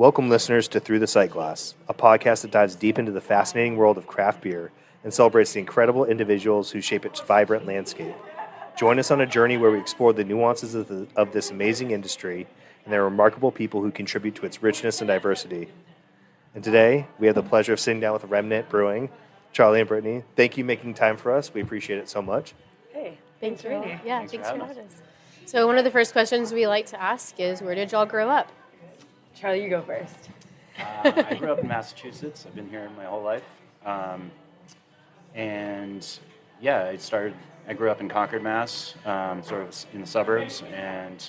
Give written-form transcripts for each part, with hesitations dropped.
Welcome, listeners, to Thru the Sightglass, a podcast that dives deep into the fascinating world of craft beer and celebrates the incredible individuals who shape its vibrant landscape. Join us on a journey where we explore the nuances of this amazing industry and the remarkable people who contribute to its richness and diversity. And today, we have the pleasure of sitting down with Remnant Brewing, Charlie and Brittany. Thank you for making time for us. We appreciate it so much. Hey, thanks for having us. Yeah, thanks for having us. So one of the first questions we like to ask is, where did y'all grow up? Charlie, you go first. I grew up in Massachusetts. I've been here my whole life. I grew up in Concord, Mass, sort of in the suburbs, and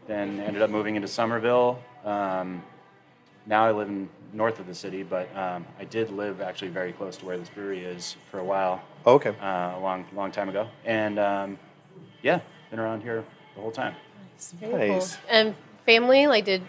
then ended up moving into Sommerville. Now I live north of the city, but I did live actually very close to where this brewery is for a while. Okay. A long time ago. And been around here the whole time. Nice. Cool. And family, like did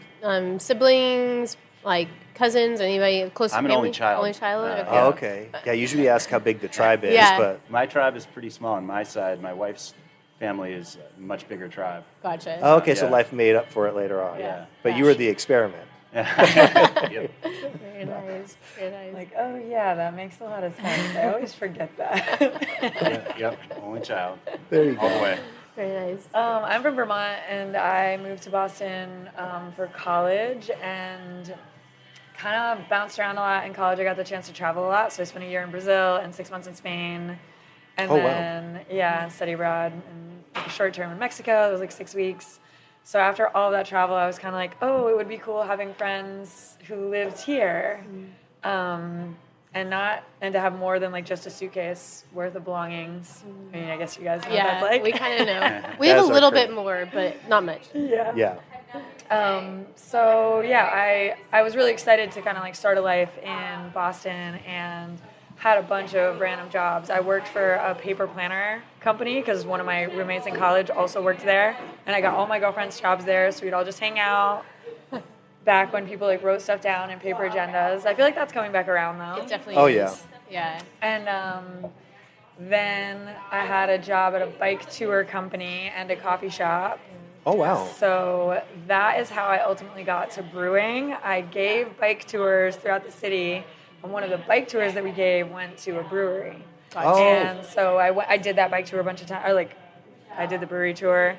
siblings, like cousins, anybody close to I'm family? an only child. Only child? Okay. Oh, okay. Yeah, usually ask how big the tribe is, Yeah. but... My tribe is pretty small on my side. My wife's family is a much bigger tribe. Gotcha. Oh, okay, so Yeah. life made up for it later on. Yeah. But you were the experiment. Yep. Very nice. Very nice. Like, oh yeah, that makes a lot of sense. I always forget that. Yep. Only child. There you All the go. way. Very nice. I'm from Vermont, and I moved to Boston for college, and kind of bounced around a lot. In college, I got the chance to travel a lot, so I spent a year in Brazil and 6 months in Spain, and study abroad, and like a short term in Mexico. It was like 6 weeks. So after all of that travel, I was kind of like, oh, it would be cool having friends who lived here, and to have more than like just a suitcase worth of belongings. I mean, I guess you guys know what that's like. We kind of know. We have a little bit more, but not much. Yeah. I was really excited to kind of like start a life in Boston and had a bunch of random jobs. I worked for a paper planner company because one of my roommates in college also worked there, and I got all my girlfriends' jobs there, so we'd all just hang out. Back when people like wrote stuff down in paper agendas. I feel like that's coming back around though. It definitely Oh, is. yeah. Yeah. And then I had a job at a bike tour company and a coffee shop. Oh, wow. So that is how I ultimately got to brewing. I gave bike tours throughout the city, and one of the bike tours that we gave went to a brewery. Oh. And so I did that bike tour a bunch of times. I did the brewery tour,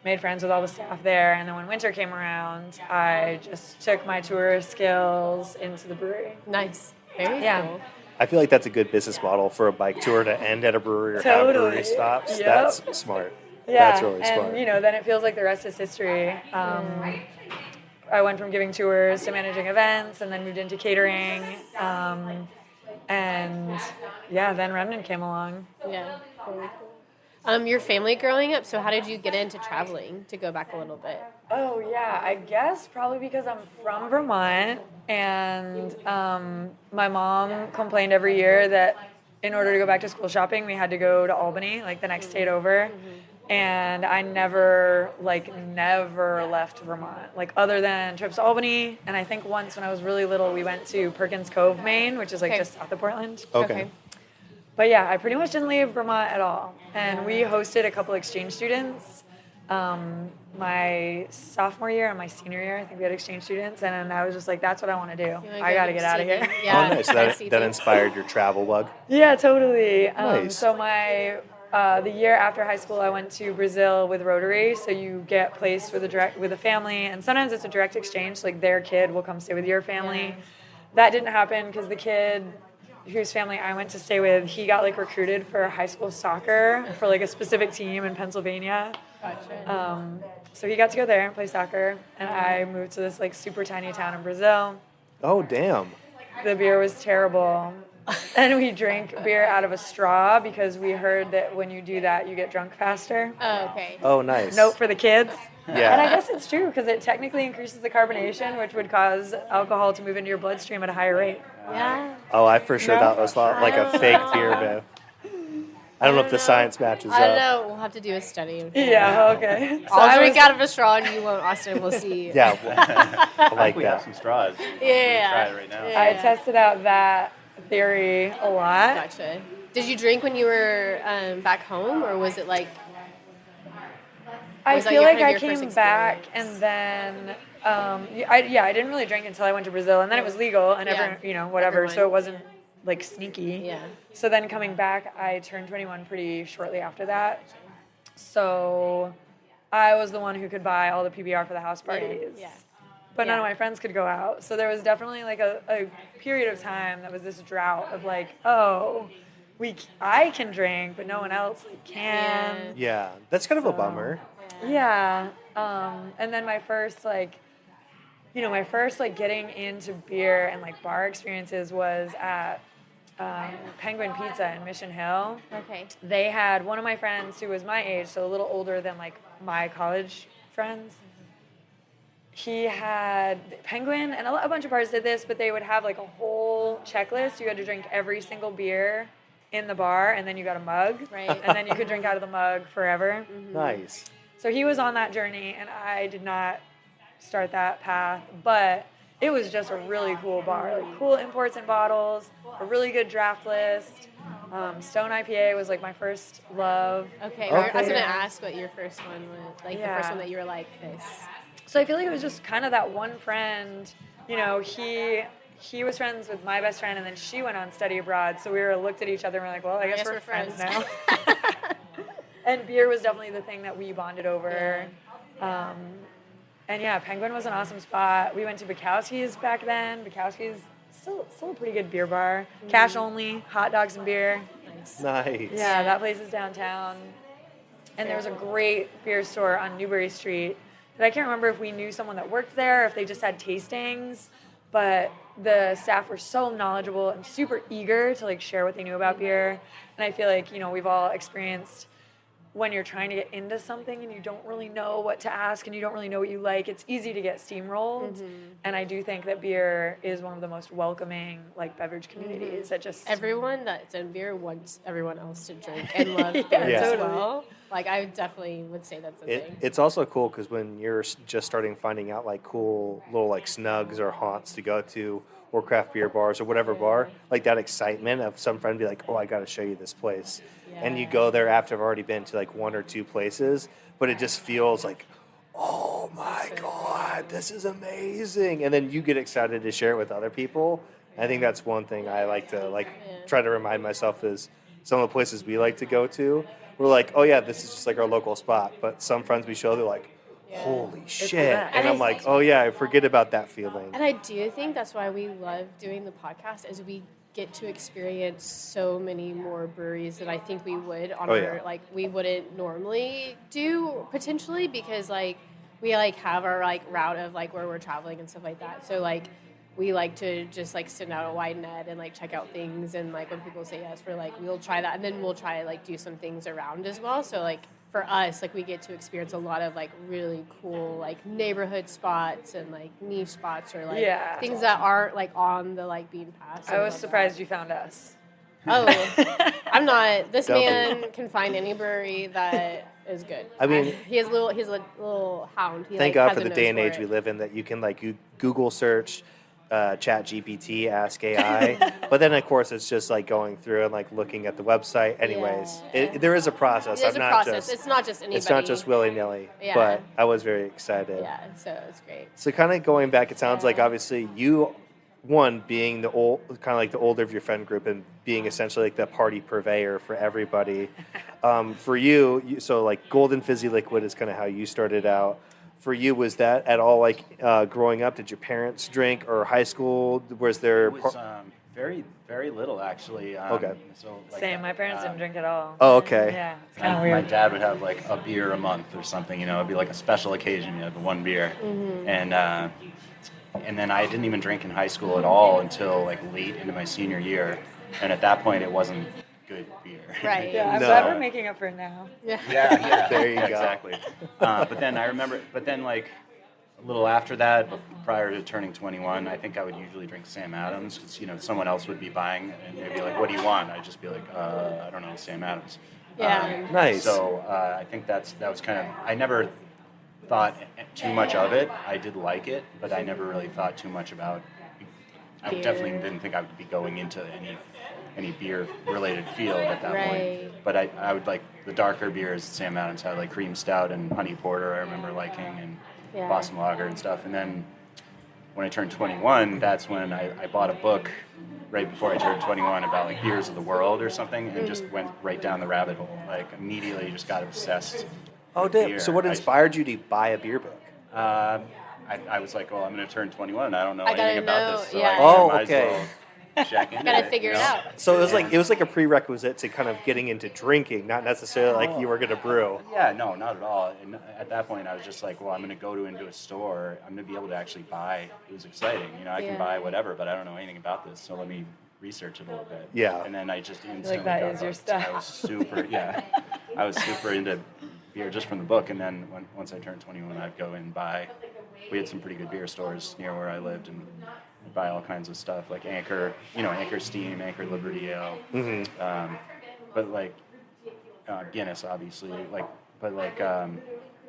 made friends with all the staff there, and then when winter came around, I just took my tour skills into the brewery. Nice. Very cool. I feel like that's a good business model for a bike tour to end at a brewery or have brewery stops. Yep. That's smart. Yeah, That's really smart. And then it feels like the rest is history. I went from giving tours to managing events, and then moved into catering. Then Remnant came along. Yeah. Very cool. Your family growing up, so how did you get into traveling, to go back a little bit? Oh, yeah, I guess probably because I'm from Vermont, and my mom complained every year that in order to go back to school shopping, we had to go to Albany, like the next state over. And I never left Vermont, like other than trips to Albany. And I think once when I was really little, we went to Perkins Cove, Maine, which is like just south of Portland. Okay. But yeah, I pretty much didn't leave Vermont at all. And we hosted a couple exchange students. My sophomore year and my senior year, I think we had exchange students. And I was just like, that's what I want to do. I got to get out of here. Yeah. Oh, nice. That inspired your travel bug? Yeah, totally. Nice. So the year after high school, I went to Brazil with Rotary. So you get placed with a family, and sometimes it's a direct exchange. Like their kid will come stay with your family. Yeah. That didn't happen because the kid whose family I went to stay with, he got like recruited for high school soccer for like a specific team in Pennsylvania. Gotcha. So he got to go there and play soccer, and I moved to this like super tiny town in Brazil. Oh, damn. The beer was terrible. And we drank beer out of a straw because we heard that when you do that, you get drunk faster. Oh, okay. Oh, nice. Note for the kids. Yeah. And I guess it's true because it technically increases the carbonation, which would cause alcohol to move into your bloodstream at a higher rate. Yeah. Oh, I for sure thought it was like a fake beer, man. I don't know if the science matches I don't up. know. We'll have to do a study. Yeah, okay. So I'll drink out of a straw and you won't, Austin. We'll see. Yeah, I like We have that. some straws. Yeah. Try it right now. Yeah. I tested out that theory a lot. Gotcha. Did you drink when you were back home, or was it like... I was that feel your like kind I of your first came back experience? and then I didn't really drink until I went to Brazil, and then it was legal, and whatever. Everyone. So it wasn't like sneaky. Yeah. So then coming back, I turned 21 pretty shortly after that. So I was the one who could buy all the PBR for the house parties. Yeah. But none of Yeah. my friends could go out. So there was definitely like a period of time that was this drought of like, oh, I can drink, but no one else can. Yeah, that's kind of a So- bummer. Yeah. And then my first getting into beer and like bar experiences was at Penguin Pizza in Mission Hill. Okay. They had one of my friends who was my age, so a little older than like my college friends. He had Penguin, and a bunch of bars did this, but they would have like a whole checklist. You had to drink every single beer in the bar, and then you got a mug. Right. And then you could drink out of the mug forever. Nice. So he was on that journey, and I did not start that path, but it was just a really cool bar. Like cool imports and bottles, a really good draft list. Stone IPA was like my first love. Okay. Okay. I was gonna ask what your first one was, like the Yeah. first one that you were like this. So I feel like it was just kind of that one friend, he was friends with my best friend, and then she went on study abroad. So we looked at each other and we're like, well, I guess we're friends now. And beer was definitely the thing that we bonded over. And yeah, Penguin was an awesome spot. We went to Bukowski's back then. Bukowski's still a pretty good beer bar. Cash only, hot dogs and beer. Nice. Yeah, that place is downtown. And there was a great beer store on Newbury Street that I can't remember if we knew someone that worked there, or if they just had tastings, but the staff were so knowledgeable and super eager to like share what they knew about beer. And I feel like, we've all experienced when you're trying to get into something and you don't really know what to ask and you don't really know what you like, it's easy to get steamrolled. And I do think that beer is one of the most welcoming like beverage communities that just Everyone that's in beer wants everyone else to drink and love beer Yeah. as Totally. well. Like I definitely would say that's a thing. It's also cool because when you're just starting finding out like cool little like snugs or haunts to go to or craft beer bars or whatever bar, like that excitement of some friend be like, oh, I got to show you this place. And you go there after I've already been to like one or two places, but it just feels like, oh my God, this is amazing. And then you get excited to share it with other people. I think that's one thing I like to try to remind myself is some of the places we like to go to, we're like, oh yeah, this is just like our local spot. But some friends we show, they're like, holy shit. best. And I'm like, oh yeah, I forget about that feeling. And I do think that's why we love doing the podcast is we get to experience so many more breweries that I think we would on we wouldn't normally do potentially because like we like have our like route of like where we're traveling and stuff like that. So like we like to just like send out a wide net and like check out things and like when people say yes, we're like we'll try that and then we'll try like do some things around as well. So like for us, like we get to experience a lot of like really cool like neighborhood spots and like niche spots or like things that aren't like on the like bean path. I was surprised you found us. Oh, I'm not. This Don't be. man can find any brewery that is good. I mean- he's a little hound. He, Thank like, God has for a the nose day and for age it. we live in that you can like Google search, Chat GPT, Ask AI. But then of course it's just like going through and like looking at the website. Anyways, Yeah. there is a process. There's I'm a not process. just It's not just anybody. it's not just willy nilly. Yeah. But I was very excited. Yeah, so it's great. So kind of going back, it sounds like Yeah. obviously you, one being the old, kind of like the older of your friend group, and being essentially like the party purveyor for everybody. For you, so like Golden Fizzy Liquid is kind of how you started out. For you, was that at all like growing up? Did your parents drink or high school? Was there? It was very, very little actually. Okay. So, like, Same. My parents didn't drink at all. Oh, okay. Yeah, it's kind of My weird. dad would have like a beer a month or something, it'd be like a special occasion, the one beer. And then I didn't even drink in high school at all until like late into my senior year. And at that point it wasn't good beer. Right. Yeah, I'm No. glad we're making up for it now. Yeah. There you go. Exactly. But then I remember, like a little after that, prior to turning 21, I think I would usually drink Sam Adams because, someone else would be buying and they'd be like, what do you want? I'd just be like, I don't know, Sam Adams. Yeah. Nice. So I think that was kind of, I never thought too much of it. I did like it, but I never really thought too much about I Beer. definitely didn't think I would be going into any beer related field at that Right. point. But I would like the darker beers Sam Adams had, like cream stout and honey porter I remember liking, and Boston Lager and stuff. And then when I turned 21, that's when I bought a book right before I turned 21 about like beers of the world or something, and just went right down the rabbit hole. Like immediately just got obsessed. Oh, with damn. beer. So what inspired you to buy a beer book? I was like, well, I'm going to turn 21 and I don't know I gotta anything about know, this. So yeah. I Oh, might as okay. well check into Gotta it, figure you it know? out. So it was like a prerequisite to kind of getting into drinking, not necessarily like you were going to brew. Yeah, no, not at all. And at that point, I was just like, well, I'm going to go into a store. I'm going to be able to actually buy. It was exciting. You know, I can buy whatever, but I don't know anything about this. So let me research it a little bit. Yeah. And then I just instantly Like that got is your hooked. stuff. I was super, I was super into beer just from the book. And then once I turned 21, I'd go and buy. We had some pretty good beer stores near where I lived, and I'd buy all kinds of stuff like Anchor, Anchor Steam, Anchor Liberty Ale, but like Guinness, obviously.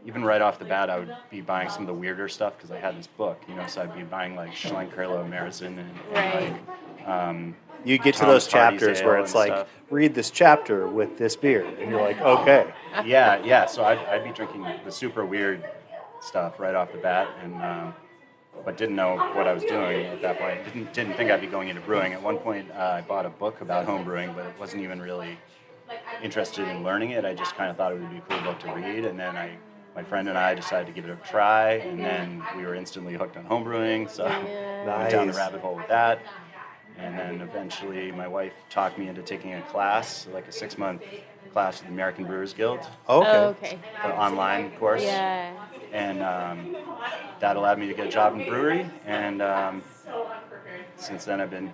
Even right off the bat, I would be buying some of the weirder stuff because I had this book, so I'd be buying like Schlenkerlo Märzen and like. You get to Tom's those Hardy's chapters Ale where and it's like, stuff. read this chapter with this beer, and you're like, okay. Yeah. So I'd be drinking the super weird stuff right off the bat, and but didn't know what I was doing at that point. Didn't think I'd be going into brewing. At one point, I bought a book about home brewing, but it wasn't even really interested in learning it. I just kind of thought it would be a cool book to read, and then my friend and I decided to give it a try, and then we were instantly hooked on home brewing. So went down the rabbit hole with that. And then eventually my wife talked me into taking a class, like a 6-month class with the American Brewers Guild. Okay. The online course. Yeah. And that allowed me to get a job in brewery. And since then I've been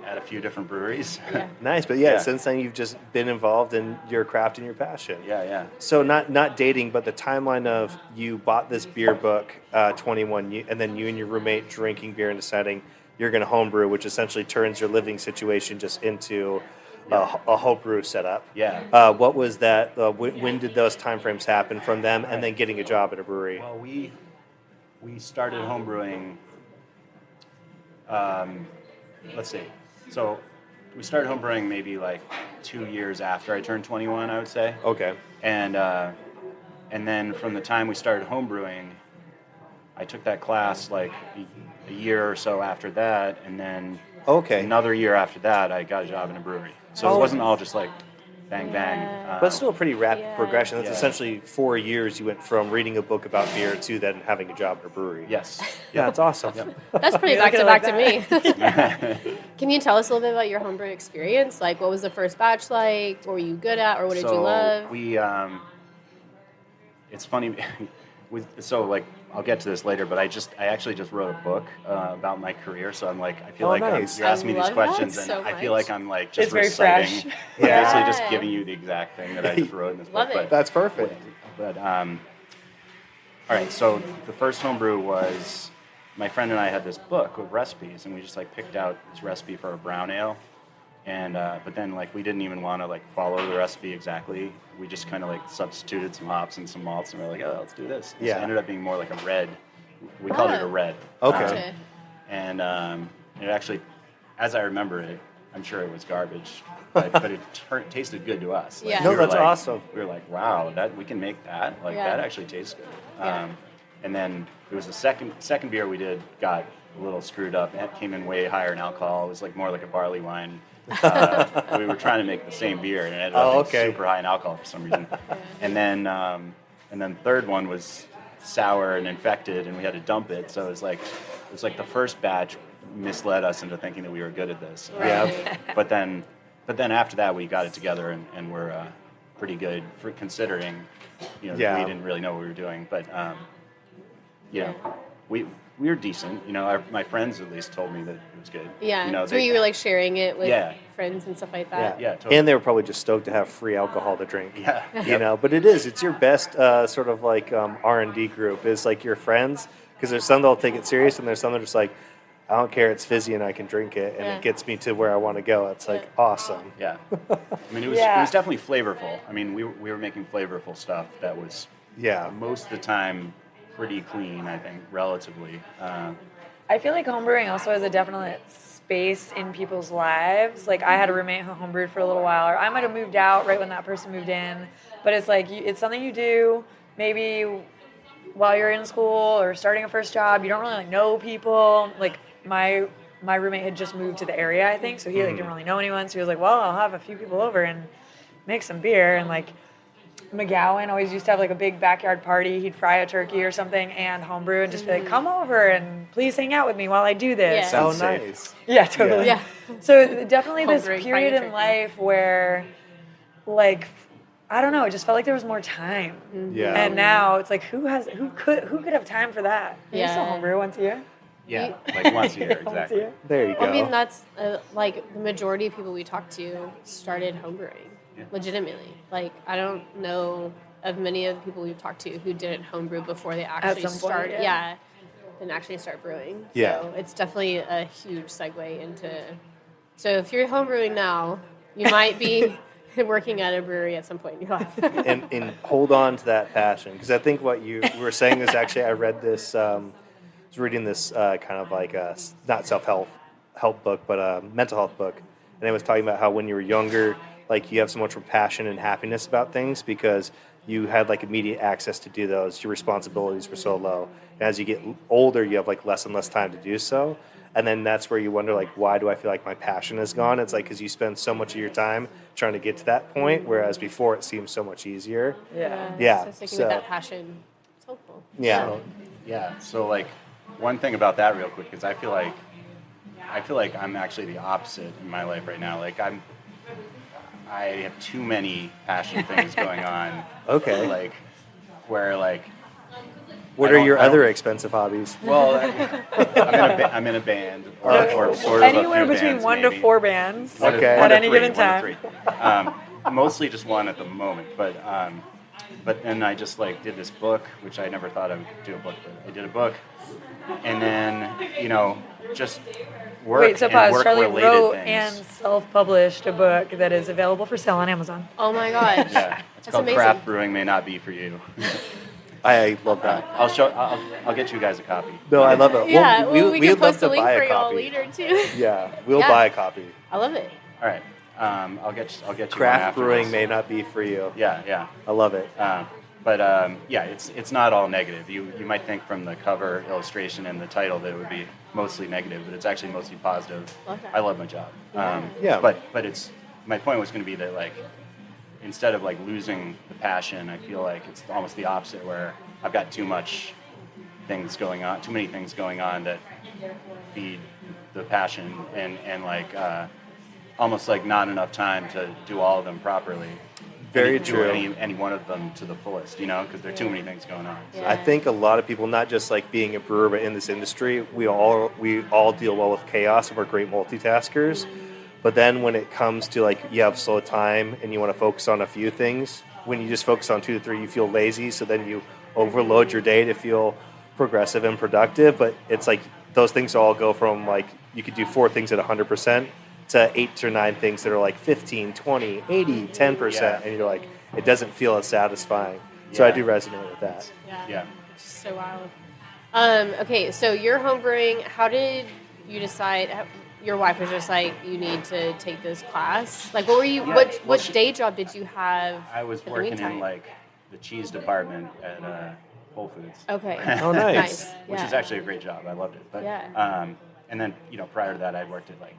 at a few different breweries. Yeah. Nice, but since then you've just been involved in your craft and your passion. Yeah. So not dating, but the timeline of you bought this beer book, 21, and then you and your roommate drinking beer and deciding you're going to homebrew, which essentially turns your living situation just into a homebrew setup. Yeah. What was that? When did those timeframes happen from them, and then getting a job at a brewery? Well, we started homebrewing. Let's see. So we started homebrewing maybe like 2 years after I turned 21, I would say. Okay. And then from the time we started homebrewing, I took that class like a year or so after that, and then another year after that, I got a job in a brewery. So it wasn't all just like bang, bang. But still a pretty rapid progression. That's Yeah. essentially 4 years you went from reading a book about beer to then having a job at a brewery. Yes. Yeah, that's awesome. That's pretty You back look to at back it to me. Can you tell us a little bit about your homebrew experience? Like, what was the first batch like? What were you good at, or what did you love? We, it's funny. I'll get to this later, but I actually just wrote a book about my career. So I'm like, I feel like nice. you're asking me these love questions, that and so I feel much. like I'm like just It's very reciting. fresh. Basically Yeah. just giving you the exact thing that I just wrote in this Love book. it. That's perfect. But all right. So the first homebrew was my friend and I had this book with recipes, and we just like picked out this recipe for a brown ale. And but then like we didn't even want to like follow the recipe exactly. We just kind of like substituted some hops and some malts, and we're like, oh, let's do this. So it ended up being more like a red. We called it a red. Okay. Gotcha. And it actually, as I remember it, I'm sure it was garbage, but it tasted good to us. Like, Yeah. No, we were that's like- awesome. We were like, wow, that we can make that. Like Yeah. that actually tastes good. Yeah. And then it was the second beer we did got a little screwed up. It came in way higher in alcohol. It was like more like a barley wine. We were trying to make the same beer, and it ended up being super high in alcohol for some reason. And then the third one was sour and infected, and we had to dump it. So it was like the first batch misled us into thinking that we were good at this. Yeah. But then after that, we got it together, and we're pretty good for considering. We didn't really know what we were doing, but we were decent. My friends at least told me that it was good. Yeah. So you were like sharing it with friends and stuff like that. Yeah, totally. And they were probably just stoked to have free alcohol to drink. Yeah. But it's your best sort of like R&D group is like your friends, because there's some that'll take it serious, and there's some that are just like, I don't care, it's fizzy and I can drink it, and it gets me to where I want to go. It's like awesome. Yeah. I mean, it was definitely flavorful. I mean, we were making flavorful stuff that was most of the time pretty clean, I think, relatively. I feel like homebrewing also has a definite space in people's lives. Like, I had a roommate who homebrewed for a little while, or I might have moved out right when that person moved in. But it's like, it's something you do maybe while you're in school or starting a first job, you don't really like know people. Like my roommate had just moved to the area, I think, so he like didn't really know anyone. So he was like, well, I'll have a few people over and make some beer. And like McGowan always used to have like a big backyard party. He'd fry a turkey or something and homebrew and just be like, come over and please hang out with me while I do this. Yeah. Sounds Sounds nice. safe. Yeah, totally. Yeah. So definitely this Homebrewing, period frying a in turkey. life where, like, I don't know, it just felt like there was more time. Yeah. And now it's like, who could have time for that? You Yeah. still homebrew once a year? Yeah, like once a year, Once a exactly. year. There you go. I mean, that's like the majority of people we talk to started homebrewing, legitimately. Like, I don't know of many of the people we've talked to who didn't homebrew before they actually some point, started. yeah. And actually start brewing. Yeah. So it's definitely a huge segue into. So if you're homebrewing now, you might be working at a brewery at some point in your life. and hold on to that passion, because I think what you were saying is actually, I read this. I was reading this kind of like a not self-help book, but a mental health book, and it was talking about how when you were younger, like you have so much passion and happiness about things because you had like immediate access to do those. Your responsibilities were so low. And as you get older, you have like less and less time to do so. And then that's where you wonder, like, why do I feel like my passion is gone? It's like because you spend so much of your time trying to get to that point, whereas before it seems so much easier. Yeah, So sticking so- with that passion, it's helpful. Yeah. So like one thing about that real quick is I feel like I'm actually the opposite in my life right now. Like I have too many passion things going on. Okay. Like where like What I are don't- your I don't- other expensive hobbies? well I'm in a band or sort of Anywhere a few between bands, 1 maybe. to 4 bands Okay. at One to any three, given one to time. three. Mostly just one at the moment, but then I just like did this book, which I never thought I would do a book, but I did a book, and then just work Wait, so and pause. work Charlie related wrote things. and self-published a book that is available for sale on Amazon. Oh my gosh. Yeah, it's That's called amazing. Craft Brewing May Not Be for You. I love that. I'll get you guys a copy. No, I love it. Yeah, we we can would love post to a link buy for a y'all copy. later too. Yeah, we'll Yeah. buy a copy. I love it. All right, I'll get you one Craft after brewing this. may not be for you. Yeah. I love it. But yeah, it's not all negative. You might think from the cover illustration and the title that it would be mostly negative, but it's actually mostly positive. Love that. I love my job. Yeah. But it's my point was going to be that like instead of like losing the passion, I feel like it's almost the opposite where I've got too many things going on that feed the passion and like almost like not enough time to do all of them properly. Very do true. any one of them to the fullest, because there are too many things going on. So. Yeah. I think a lot of people, not just like being a brewer, but in this industry, we all deal well with chaos and we're great multitaskers. But then when it comes to like you have slow time and you want to focus on a few things, when you just focus on 2 to 3, you feel lazy. So then you overload your day to feel progressive and productive. But it's like those things all go from like you could do 4 things at 100% to 8 or 9 things that are like 15, 20, 80, 10%. Yeah. And you're like, it doesn't feel as satisfying. So I Yeah. do resonate with that. Yeah. It's just so wild. Okay, so you're homebrewing. How did you decide? Your wife was just like, you need to take this class. Like, what were you? Yeah, What well, day job did you have? I was in the working meantime? in like the cheese department at Whole Foods. Okay. Oh, nice. Which is actually a great job. I loved it. But Yeah. and then prior to that, I worked at like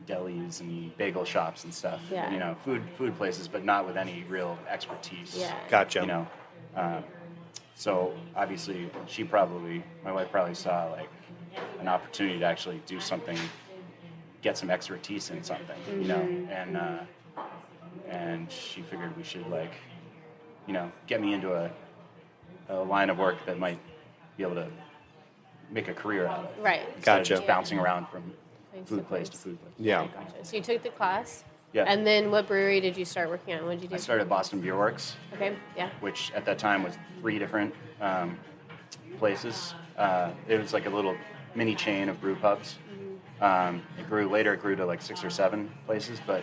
delis and bagel shops and stuff. Yeah. Food places, but not with any real expertise. Yeah. Gotcha. So obviously, my wife probably saw like an opportunity to actually do something, get some expertise in something, and she figured we should like, get me into a line of work that might be able to make a career out of. Right. Instead of Gotcha. just bouncing around from Place food to place to place. food place. Yeah. Gotcha. So you took the class. Yeah. And then what brewery did you start working at? What did you do? I started at Boston Beer Works, Okay. Yeah. which at that time was 3 different places. It was like a little mini chain of brew pubs. It grew to like 6 or 7 places, but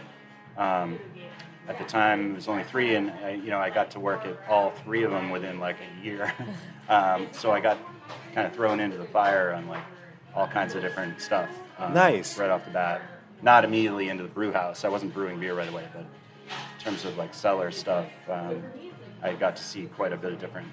at the time it was only 3, and I got to work at all 3 of them within like a year. So I got kind of thrown into the fire on like all kinds of different stuff. Nice. Right off the bat. Not immediately into the brew house. I wasn't brewing beer right away, but in terms of like cellar stuff, I got to see quite a bit of different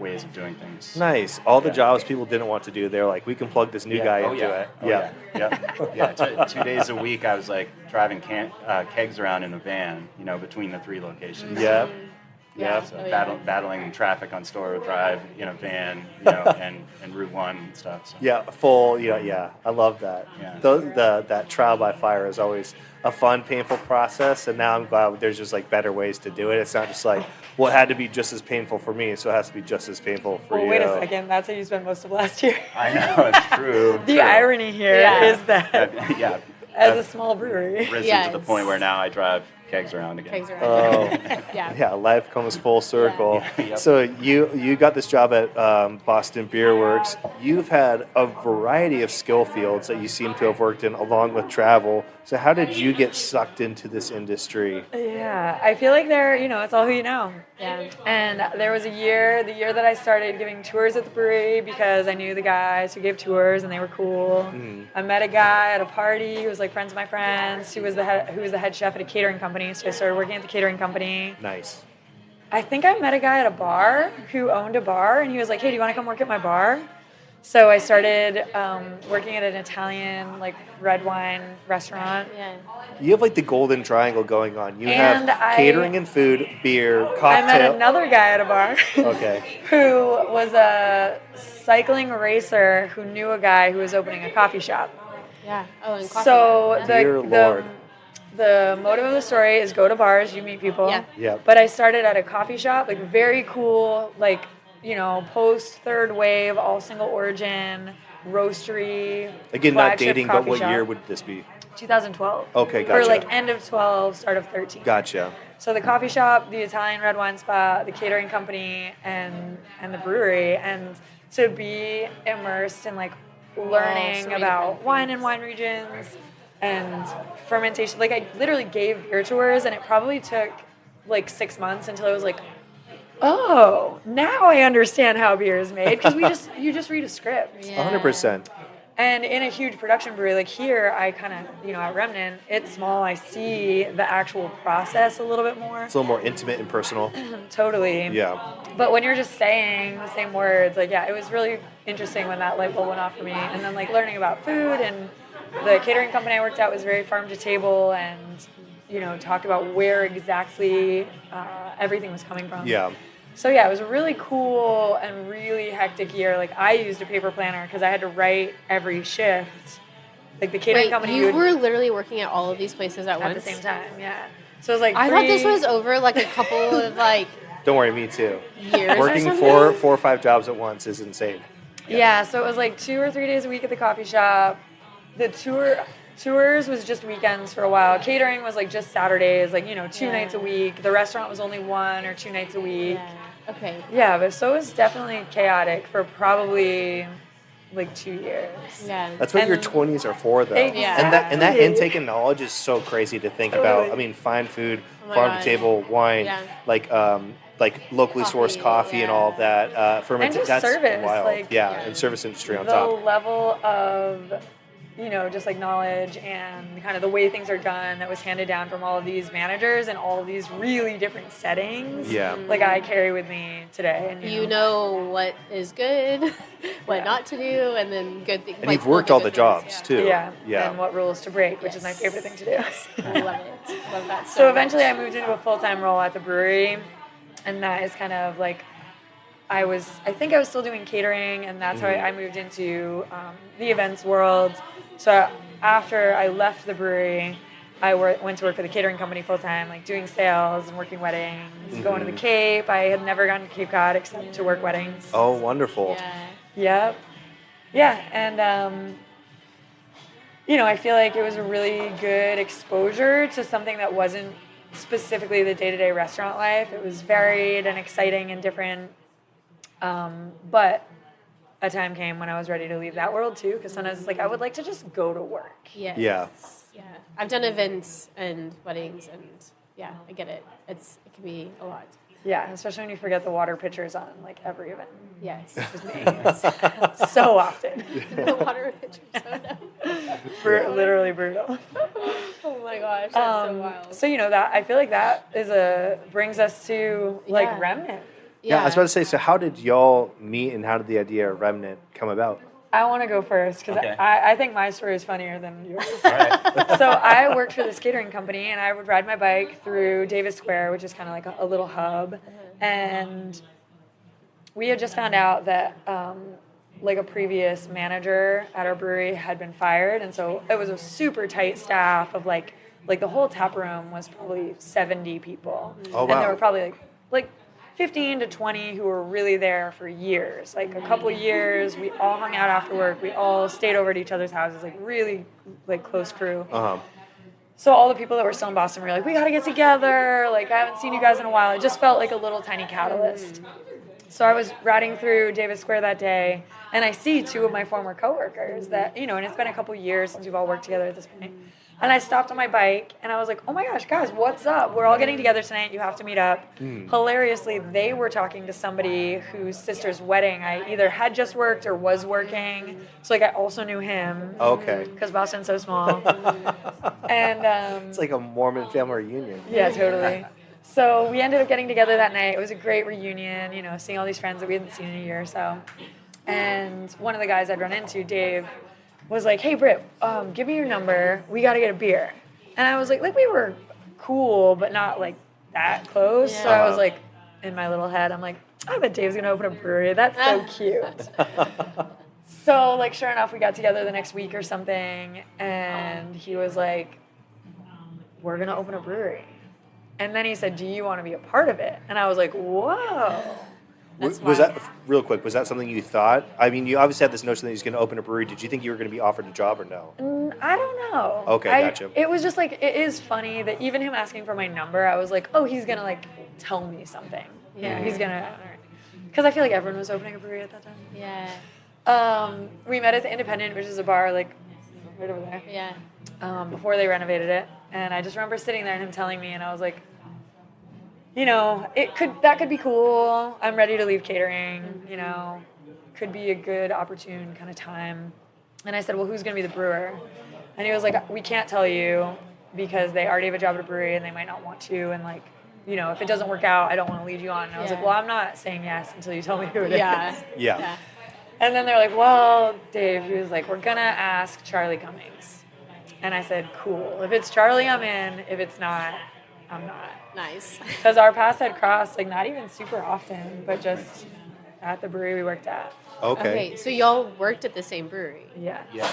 ways of doing things. Nice. All the jobs people didn't want to do, they're like, we can plug this new guy into it. Yeah. 2 days a week, I was like driving kegs around in a van, between the 3 locations. Yeah. Yeah. So battling traffic on Store Drive in a van, and Route 1 and stuff. So. Yeah, full. Yeah. I love that. Yeah. That trial by fire is always a fun, painful process, and now I'm glad there's just like better ways to do it. It's not just like, well, it had to be just as painful for me, so it has to be just as painful for you. Well, wait a second. That's how you spent most of last year. I know, it's true. The irony here is that as a small brewery, risen to the point where now I drive kegs around again. Yeah, life comes full circle. Yeah. Yep. So you got this job at Boston Beer Works. You've had a variety of skill fields that you seem to have worked in along with travel. So how did you get sucked into this industry? Yeah, I feel like it's all who you know. Yeah. And there was the year that I started giving tours at the brewery because I knew the guys who gave tours and they were cool. I met a guy at a party who was like friends of my friends who was the head chef at a catering company. So I started working at the catering company. Nice. I think I met a guy at a bar who owned a bar and he was like, hey, do you want to come work at my bar? So I started working at an Italian red wine restaurant. Yeah. You have like the golden triangle going on. You And have catering and food, beer, cocktail. I met another guy at a bar Okay. who was a cycling racer who knew a guy who was opening a coffee shop. Yeah. Oh, and coffee. So Dear Lord. the motive of the story is go to bars, you meet people. Yeah. But I started at a coffee shop, very cool, post third wave, all single origin, roastery. Again, not flagship dating, but coffee what shop. year would this be? 2012. Okay, gotcha. Or end of 12, start of 13. Gotcha. So the coffee shop, the Italian red wine spot, the catering company, and the brewery, and to be immersed in learning so many about different wine things. and wine regions and fermentation. I literally gave beer tours, and it probably took 6 months until I was like, oh, now I understand how beer is made because you just read a script. Yeah. 100%. And in a huge production brewery, here, I kind of, at Remnant, it's small. I see the actual process a little bit more. It's a little more intimate and personal. Totally. Yeah. But when you're just saying the same words, it was really interesting when that light bulb went off for me. And then, learning about food, and the catering company I worked at was very farm to table and, talked about where exactly everything was coming from. Yeah. So yeah, it was a really cool and really hectic year. I used a paper planner because I had to write every shift. The catering company. You were literally working at all of these places at once at the same time. Yeah. So it was I thought this was over a couple of Don't worry, me too. years. Working or 4 or 5 jobs at once is insane. Yeah. So it was 2 or 3 days a week at the coffee shop. The tours was just weekends for a while. Catering was just Saturdays, 2 nights a week. The restaurant was only 1 or 2 nights a week. Yeah. Okay. Yeah, but so it was definitely chaotic for probably 2 years. Yeah. That's what And your 20s are for, though. Exactly. And that intake of knowledge is so crazy to think about. I mean, fine food, my farm God. to table, wine, Yeah. locally sourced coffee and all of that. And just that's service, wild. And service industry on The top. level of, just knowledge and kind of the way things are done that was handed down from all of these managers and all of these really different settings. Yeah. I carry with me today. And You know what is good, what not to do, and then good things. And you've worked all the jobs, too. Yeah. Yeah. And what rules to break, which is my favorite thing to do. I love it. Love that So eventually much. I moved into a full-time role at the brewery, and that is kind of I think I was still doing catering, and that's how I moved into the events world. So after I left the brewery, I went to work for the catering company full-time, doing sales and working weddings, going to the Cape. I had never gone to Cape Cod except to work weddings. Oh, wonderful. Yep. Yeah, and I feel like it was a really good exposure to something that wasn't specifically the day-to-day restaurant life. It was varied and exciting and different. But a time came when I was ready to leave that world too, because sometimes it's I would like to just go to work. Yes. Yeah. Yeah. I've done events and weddings, and yeah, I get it. It can be a lot. Yeah, especially when you forget the water pitchers on every event. Yes. Just me. So often. The water pitchers. Oh no. Literally brutal. Oh my gosh, that's so wild. So that I feel like that is brings us to Yeah. Remnant. Yeah, I was about to say, so how did y'all meet and how did the idea of Remnant come about? I want to go first because Okay. I think my story is funnier than yours. All right. So I worked for this catering company, and I would ride my bike through Davis Square, which is kind of like a little hub. And we had just found out that like a previous manager at our brewery had been fired, and so it was a super tight staff of like the whole tap room was probably 70 people. Oh, And wow. there were probably like 15 to 20 who were really there for years, like a couple years. We all hung out after work. We all stayed over at each other's houses, like really like close crew. So all the people that were still in Boston were like, we got to get together. Like, I haven't seen you guys in a while. It just felt like a little tiny catalyst. So I was riding through Davis Square that day, and I see two of my former coworkers that, and it's been a couple years since we've all worked together at this point. And I stopped on my bike, and I was like, oh my gosh, guys, what's up? We're all getting together tonight. You have to meet up. Hilariously, they were talking to somebody whose sister's wedding I either had just worked or was working. So, like, I also knew him. Okay. Because Boston's so small. And It's like a Mormon family reunion. yeah, totally. So we ended up getting together that night. It was a great reunion, seeing all these friends that we hadn't seen in a year or so. And one of the guys I'd run into, Dave, was like, hey, Britt, give me your number. We got to get a beer. And I was like, we were cool, but not like that close. So I was like, in my little head, I'm like, I bet Dave's going to open a brewery. That's so cute. So, like, sure enough, we got together the next week or something. And he was like, we're going to open a brewery. And then he said, do you want to be a part of it? And I was like, whoa. Was that, real quick, was that something you thought? I mean, you obviously had this notion that he's going to open a brewery. Did you think you were going to be offered a job or no? I don't know. Okay, gotcha. It was just like, it is funny that even him asking for my number, I was like, oh, he's going to like tell me something. Yeah, he's going to, because I feel like everyone was opening a brewery at that time. Yeah. We met at the Independent, which is a bar like right over there. Yeah. Before they renovated it. And I just remember sitting there and him telling me, and I was like, that could be cool. I'm ready to leave catering, could be a good opportune kind of time. And I said, well, who's going to be the brewer? And he was like, we can't tell you because they already have a job at a brewery and they might not want to. And like, if it doesn't work out, I don't want to lead you on. And I was like, well, I'm not saying yes until you tell me who it is. Yeah. And then they're like, well, Dave, he was like, we're going to ask Charlie Cummings. And I said, cool. If it's Charlie, I'm in. If it's not, I'm not. Nice. Because our paths had crossed, like, not even super often, but just at the brewery we worked at. Okay. So y'all worked at the same brewery? Yeah. Yeah.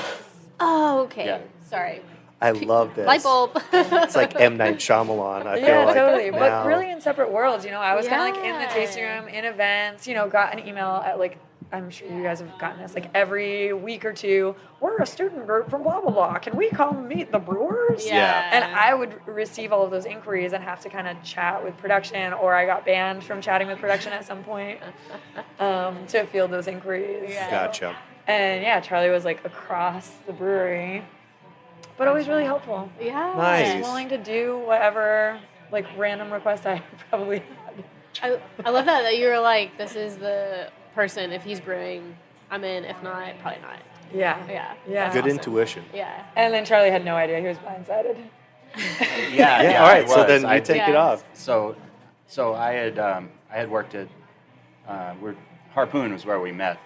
Oh, okay. Yeah. Sorry. I love this. Light bulb. It's like M. Night Shyamalan, I feel Yeah, like. totally. now. But really in separate worlds, I was kind of like in the Yeah. tasting room, in events, got an email at like, I'm sure you guys have gotten this, like every week or two, we're a student group from blah, blah, blah. Can we come meet the brewers? Yeah. And I would receive all of those inquiries and have to kind of chat with production, or I got banned from chatting with production at some point to field those inquiries. Yeah. Gotcha. And yeah, Charlie was like across the brewery, but always really helpful. Yeah. Nice. Just willing to do whatever like random request I probably had. I love that you were like, this is the person. If he's brewing, I'm in. If not, probably not. Yeah. Yeah. Yeah. Good awesome. intuition. Yeah. And then Charlie had no idea. He was blindsided. Yeah, all right, I so was. then you I- take it Yeah. off. So I had worked at Harpoon was where we met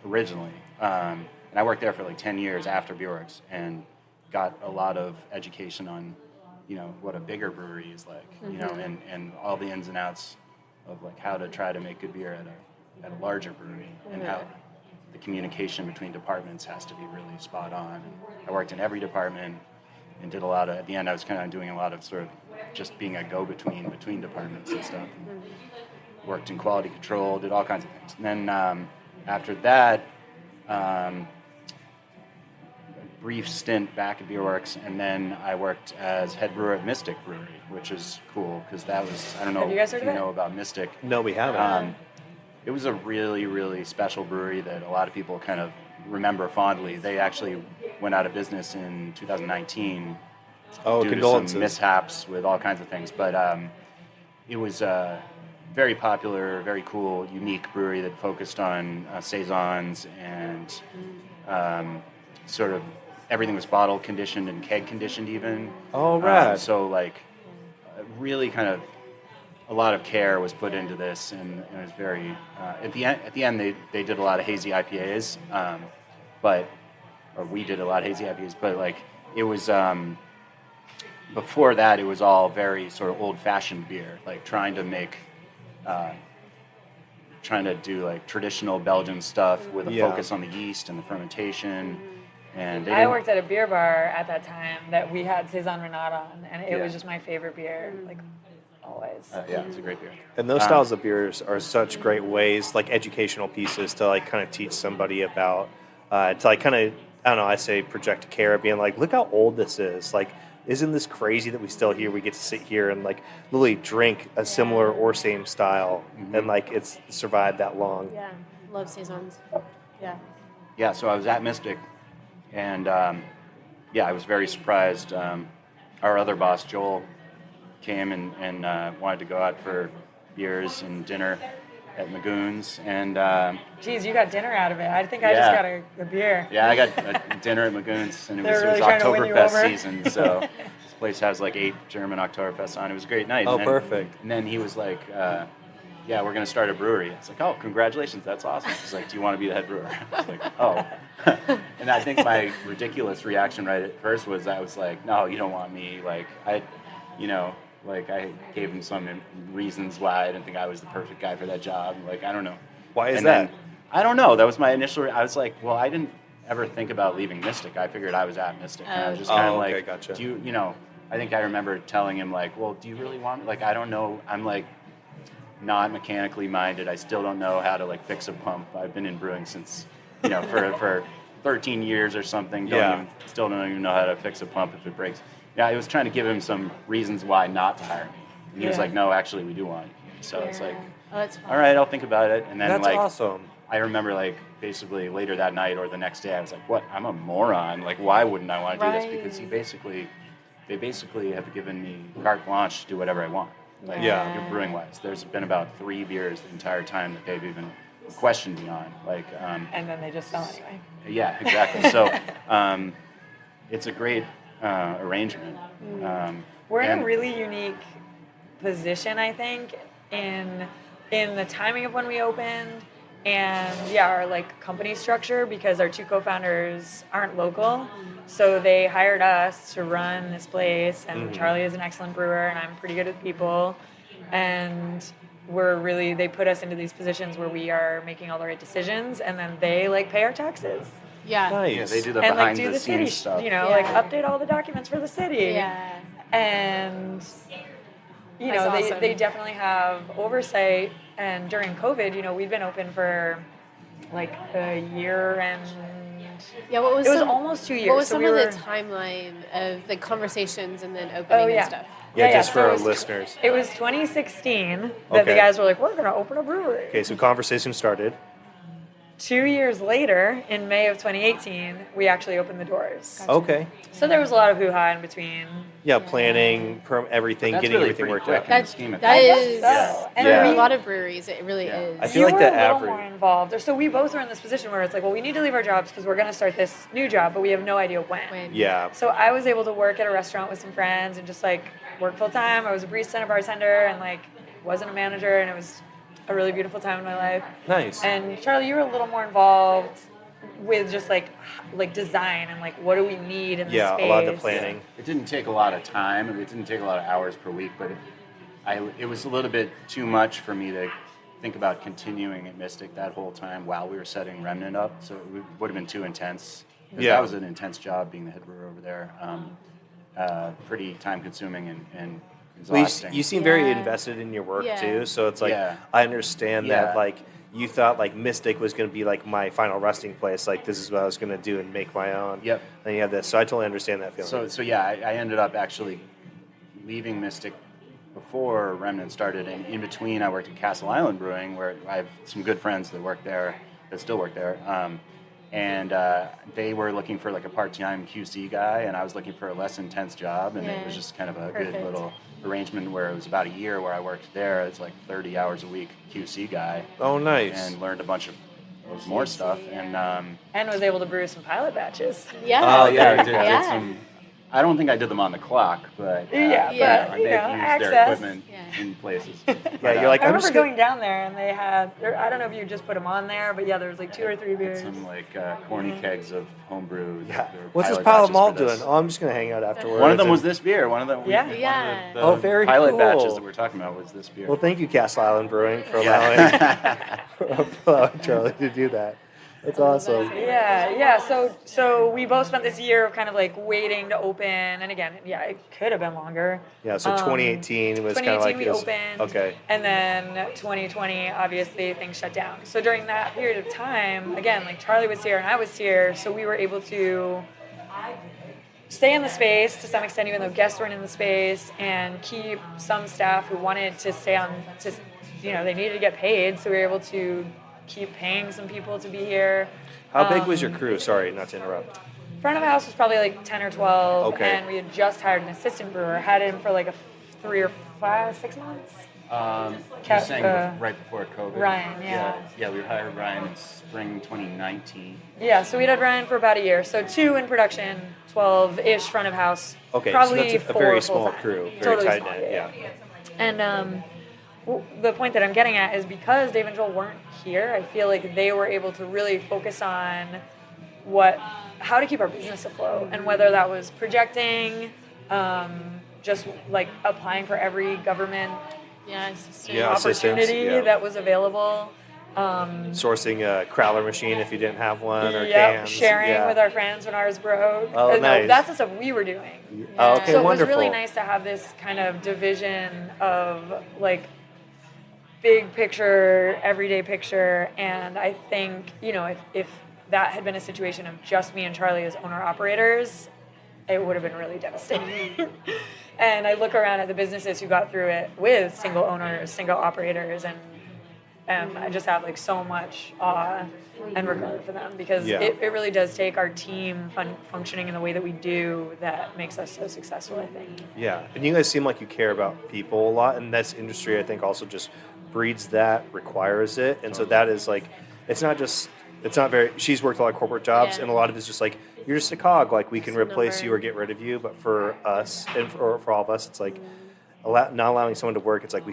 originally, and I worked there for like 10 years after Bjork's and got a lot of education on what a bigger brewery is like, and all the ins and outs of like how to try to make good beer at a larger brewery and how the communication between departments has to be really spot on. And I worked in every department and did a lot of, at the end I was kind of doing a lot of sort of just being a go-between between departments and stuff. Worked in quality control, did all kinds of things. And then after that, a brief stint back at Beerworks, and then I worked as head brewer at Mystic Brewery, which is cool because that was, I don't know Have you guys heard if of you it? know about Mystic. No, we haven't. It was a really, really special brewery that a lot of people kind of remember fondly. They actually went out of business in 2019 Oh, due to condolences. some mishaps with all kinds of things. But it was a very popular, very cool, unique brewery that focused on saisons and sort of everything was bottle conditioned and keg conditioned even. Oh, rad. So like really kind of a lot of care was put into this, and it was very. At the end, they did a lot of hazy IPAs, or we did a lot of hazy IPAs, but like it was. Before that, it was all very sort of old-fashioned beer, like trying to do like traditional Belgian stuff with a focus on the yeast and the fermentation. And I worked at a beer bar at that time that we had Saison Renat on, and it was just my favorite beer, like always. Yeah, it's a great beer. And those styles of beers are such great ways, like educational pieces, to like kind of teach somebody about, to like kind of, I don't know, I say project care, being like, look how old this is. Like, isn't this crazy that we still here? We get to sit here and like literally drink a similar or same style, and like it's survived that long. Yeah, love saisons. Yeah. Yeah, so I was at Mystic, and I was very surprised. Our other boss, Joel, came and wanted to go out for beers and dinner at Magoon's, and Geez, you got dinner out of it. I think I just got a beer. Yeah, I got a dinner at Magoon's, and it was Oktoberfest season, so this place has like 8 German Oktoberfests on. It was a great night. Oh, perfect. And then he was like, yeah, we're going to start a brewery. It's like, oh, congratulations, that's awesome. He's like, do you want to be the head brewer? I was like, oh. And I think my ridiculous reaction right at first was I was like, no, you don't want me. Like, I gave him some reasons why I didn't think I was the perfect guy for that job. Like, I don't know. Why is that? I don't know. That was my initial. I was like, well, I didn't ever think about leaving Mystic. I figured I was at Mystic. And I was just kind of like, gotcha. do you, I think I remember telling him like, well, do you really want me? Like, I don't know. I'm like not mechanically minded. I still don't know how to like fix a pump. I've been in brewing since, for 13 years or something. Still don't even know how to fix a pump if it breaks. Yeah, I was trying to give him some reasons why not to hire me. And he was like, no, actually, we do want you. So it's like, that's fun. all right, I'll think about it. And then That's awesome. I remember like basically later that night or the next day, I was like, what? I'm a moron. Like, why wouldn't I want to do this? Because they basically have given me carte blanche to do whatever I want. Like, brewing wise. There's been about 3 beers the entire time that they've even questioned me on. Like, and then they just sell anyway. Yeah, exactly. So it's a great arrangement. We're in a really unique position, I think, in the timing of when we opened and our like company structure, because our 2 co-founders aren't local, so they hired us to run this place, and Charlie is an excellent brewer and I'm pretty good with people, and they put us into these positions where we are making all the right decisions, and then they like pay our taxes. Yeah. Nice. Yeah, they do the And like behind do the the city scenes stuff. like update all the documents for the city. Yeah. And That's awesome. they definitely have oversight. And during COVID, we'd been open for like a year and What was it was almost 2 years. What was so some of the timeline of the conversations and then opening and stuff? Just for so our listeners. It was 2016 that the guys were like, we're going to open a brewery. Okay, so conversation started. 2 years later, in May of 2018, we actually opened the doors. Gotcha. Okay. So there was a lot of hoo-ha in between. Yeah, planning, everything, That's getting really everything pretty worked quick. out. That's, scheme of that things. is, So, and Yeah. for a we- lot of breweries, it really is. I feel you like were the a little average. more involved. Or so we both were in this position where it's like, well, we need to leave our jobs because we're going to start this new job, but we have no idea when. Yeah. So I was able to work at a restaurant with some friends and just like work full time. I was a barista and a bartender and like wasn't a manager, and it was a really beautiful time in my life. Nice. And Charlie, you were a little more involved with just like design and like what do we need in this space. A lot of the planning. It didn't take a lot of time, and it didn't take a lot of hours per week, but it was a little bit too much for me to think about continuing at Mystic that whole time while we were setting Remnant up, so it would have been too intense. 'Cause that was an intense job being the head brewer over there. Pretty time-consuming and exhausting. You seem very invested in your work too, so it's like I understand that like you thought like Mystic was going to be like my final resting place, like this is what I was going to do and make my own. Yep. Then you have this, so I totally understand that feeling. So I ended up actually leaving Mystic before Remnant started, and in between I worked at Castle Island Brewing, where I have some good friends that still work there, and they were looking for like a part-time QC guy, and I was looking for a less intense job, and it was just kind of a good little arrangement where it was about a year where I worked there. It's like 30 hours a week QC guy. Oh, nice. And learned a bunch of more stuff, and was able to brew some pilot batches. Yeah. I did some I don't think I did them on the clock, but But, they've used access. their equipment Yeah. in places. Yeah, you're like, I I'm remember just going down there and they had, I don't know if you just put them on there, but yeah, there was like 2 or 3 beers. Some like corny kegs of homebrew. Yeah. There were What's this pilot pile of batches malt for this. doing? Oh, I'm just gonna hang out afterwards. One of them and- was this beer. One of them. Yeah. One of Yeah. the Oh, very pilot cool. batches that we're talking about was this beer. Well, thank you, Castle Island Brewing, for allowing, for allowing Charlie to do that. That's awesome. Yeah. So we both spent this year of kind of like waiting to open, and again, yeah, it could have been longer. Yeah, so 2018 was kind of 2018 like we this. opened. Okay. And then 2020, obviously, things shut down. So during that period of time, again, like Charlie was here and I was here, so we were able to stay in the space to some extent, even though guests weren't in the space, and keep some staff who wanted to stay on, they needed to get paid, so we were able to keep paying some people to be here. How big was your crew? Sorry, not to interrupt. Front of house was probably like 10 or 12, Okay. and we had just hired an assistant brewer, had him for like 3 or 6 months. You're saying right before COVID. Ryan, yeah. Yeah, we hired Ryan in spring 2019. Yeah, so we'd had Ryan for about a year. So 2 in production, 12-ish front of house. Okay, probably so that's a 4 very small full-time. crew, very Totally tight small, knit. Yeah. And the point that I'm getting at is because Dave and Joel weren't here, I feel like they were able to really focus on how to keep our business afloat, and whether that was projecting, just like applying for every government opportunity that was available. Sourcing a crowler machine if you didn't have one, or Yep, cans. sharing with our friends when ours broke. Oh, No, nice. that's the stuff we were doing. Oh, okay, So it wonderful. was really nice to have this kind of division of like big picture, everyday picture, and I think, if that had been a situation of just me and Charlie as owner-operators, it would have been really devastating. And I look around at the businesses who got through it with single owners, single operators, and I just have like so much awe and regard for them, because it really does take our team functioning in the way that we do that makes us so successful, I think. Yeah, and you guys seem like you care about people a lot, and this industry, I think, also just breeds that, requires it, and so that is like, it's not very, she's worked a lot of corporate jobs, and a lot of it's just like, you're just a cog, like we can replace you or get rid of you, but for us, and for all of us, it's like, not allowing someone to work, it's like you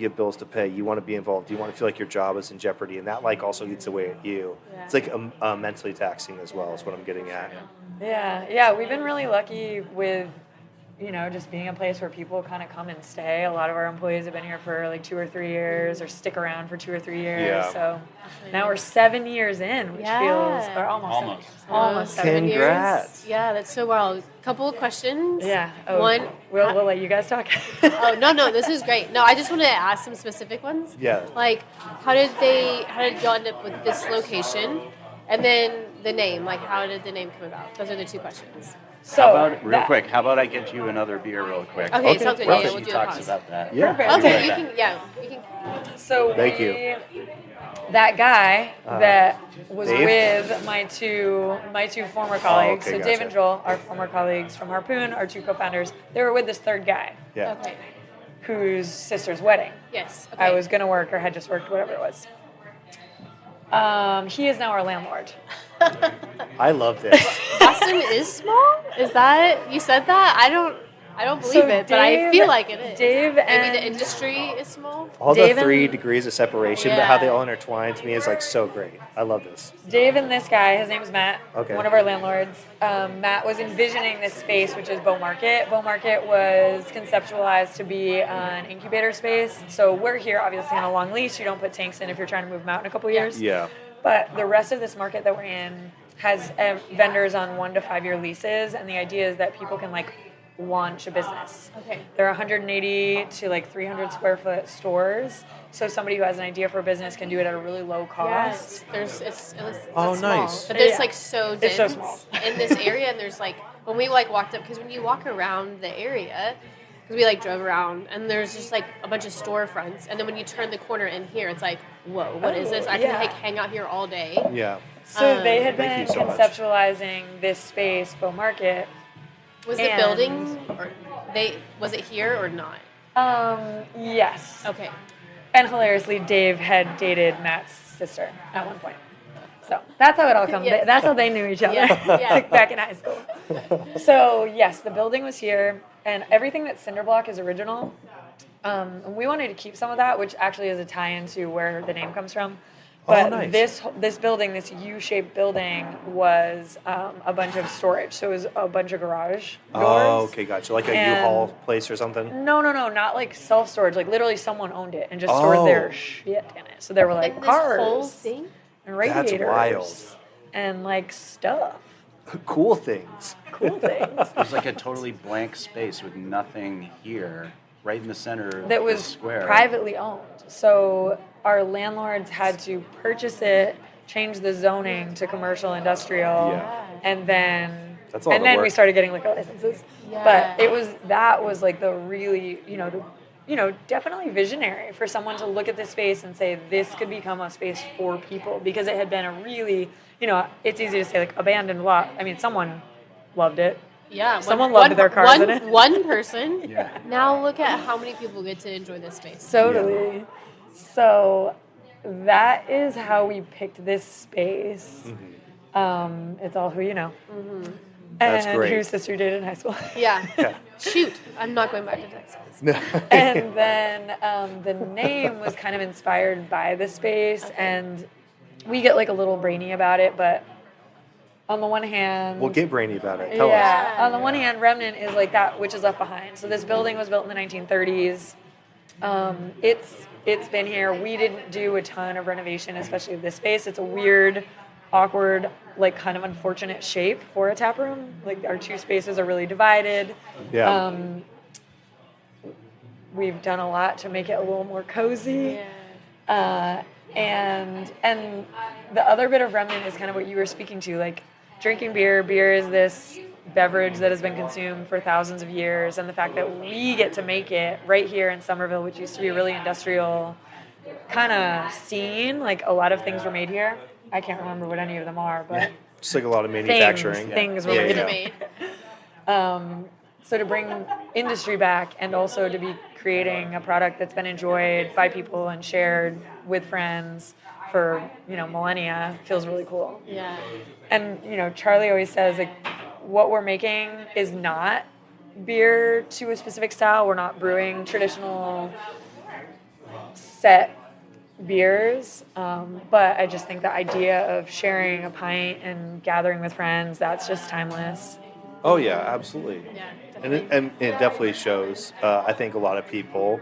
have bills to pay, you want to be involved, you want to feel like your job is in jeopardy, and that like also eats away at you. It's like mentally taxing as well, is what I'm getting at. Yeah, we've been really lucky with, just being a place where people kind of come and stay. A lot of our employees have been here for like 2 or 3 years, or stick around for 2 or 3 years. Yeah. So now we're 7 years in, which feels, or almost 7 Congrats. years. Yeah, that's so wild. Couple of questions. Yeah. One. We'll let you guys talk. No, this is great. No, I just wanted to ask some specific ones. Yeah. Like, how did y'all end up with this location? And then the name, like how did the name come about? Those are the 2 questions. So How about I get you another beer real quick? Okay, sounds good. Yeah, She we'll do the talks pause. about that. Yeah. Perfect. Okay, we can. So Thank you. That guy that was Dave? with my two former colleagues. okay, So Dave gotcha. and Joel, our former colleagues from Harpoon, our 2 co-founders, they were with this 3rd guy Yeah. Okay. whose sister's wedding. Yes. Okay. I was going to work or had just worked, whatever it was. He is now our landlord. I love this. Boston is small? Is that, you said that? I don't believe it, but I feel like it is. Dave Maybe and the industry is small. All Dave the 3 and- degrees of separation, but how they Yeah. all intertwine to me is like so great. I love this. Dave and this guy, his name is Matt, Okay. one of our landlords. Matt was envisioning this space, which is Bow Market. Bow Market was conceptualized to be an incubator space. So we're here, obviously, on a long lease. You don't put tanks in if you're trying to move them out in a couple years. Yeah. But the rest of this market that we're in has vendors on 1 to 5 year leases, and the idea is that people can like launch a business. Okay. They're 180 to like 300 square foot stores, so somebody who has an idea for a business can do it at a really low cost. Yes. It's Oh, small, nice. but there's Yeah. like so It's dense so small. in this area, and there's like when we like walked up, because when you walk around the area, because we like drove around, and there's just like a bunch of storefronts, and then when you turn the corner in here, it's like, whoa, what is this? I can yeah. like hang out here all day. Yeah. So they had Thank been you so much. conceptualizing this space, Bow Market. Was the And- building, or was it here or not? Yes. Okay. And hilariously, Dave had dated Matt's sister at one point. So that's how it all comes. Yes. That's how they knew each other Yeah. back in high school. So yes, the building was here, and everything that's cinder block is original. And we wanted to keep some of that, which actually is a tie-in to where the name comes from. But nice. this building, this U-shaped building, was a bunch of storage. So it was a bunch of garage doors. Oh, okay, gotcha. Like a U-Haul place or something? No, not like self-storage. Like literally someone owned it and just stored their shit in it. So there were like cars this whole thing? and radiators. That's wild. And like stuff. Cool things. Cool things. It was like a totally blank space with nothing here, right in the center of That the was square. privately owned. So our landlords had to purchase it, change the zoning to commercial industrial, and then That's a lot of we work. started getting liquor licenses. Yeah. But that was like the really, definitely visionary for someone to look at this space and say this could become a space for people, because it had been a really, it's easy to say like abandoned lot. I mean, someone loved it. Yeah. Someone loved their cars in it. One person. Yeah. Now look at how many people get to enjoy this space. Totally. So that is how we picked this space. It's all who you know. That's and great. whose sister dated in high school. Yeah. Shoot. I'm not going back to Texas. And then the name was kind of inspired by the space, and we get like a little brainy about it, but on the one hand... Well, get brainy about it. Tell us. On the one hand, Remnant is like that which is left behind. So this building was built in the 1930s. It's been here. We didn't do a ton of renovation, especially of this space. It's a weird, awkward, like kind of unfortunate shape for a tap room. Like our two spaces are really divided. Yeah. We've done a lot to make it a little more cozy. And the other bit of Remnant is kind of what you were speaking to, like drinking beer. Beer is this beverage that has been consumed for thousands of years, and the fact that we get to make it right here in Sommerville, which used to be a really industrial kind of scene. Like a lot of things were made here. I can't remember what any of them are, but Just like a lot of manufacturing. things were made. So to bring industry back, and also to be creating a product that's been enjoyed by people and shared with friends for millennia feels really cool. Yeah. And Charlie always says like what we're making is not beer to a specific style. We're not brewing traditional set beers, but I just think the idea of sharing a pint and gathering with friends, that's just timeless. Oh, yeah, absolutely. Yeah. And it definitely shows. I think a lot of people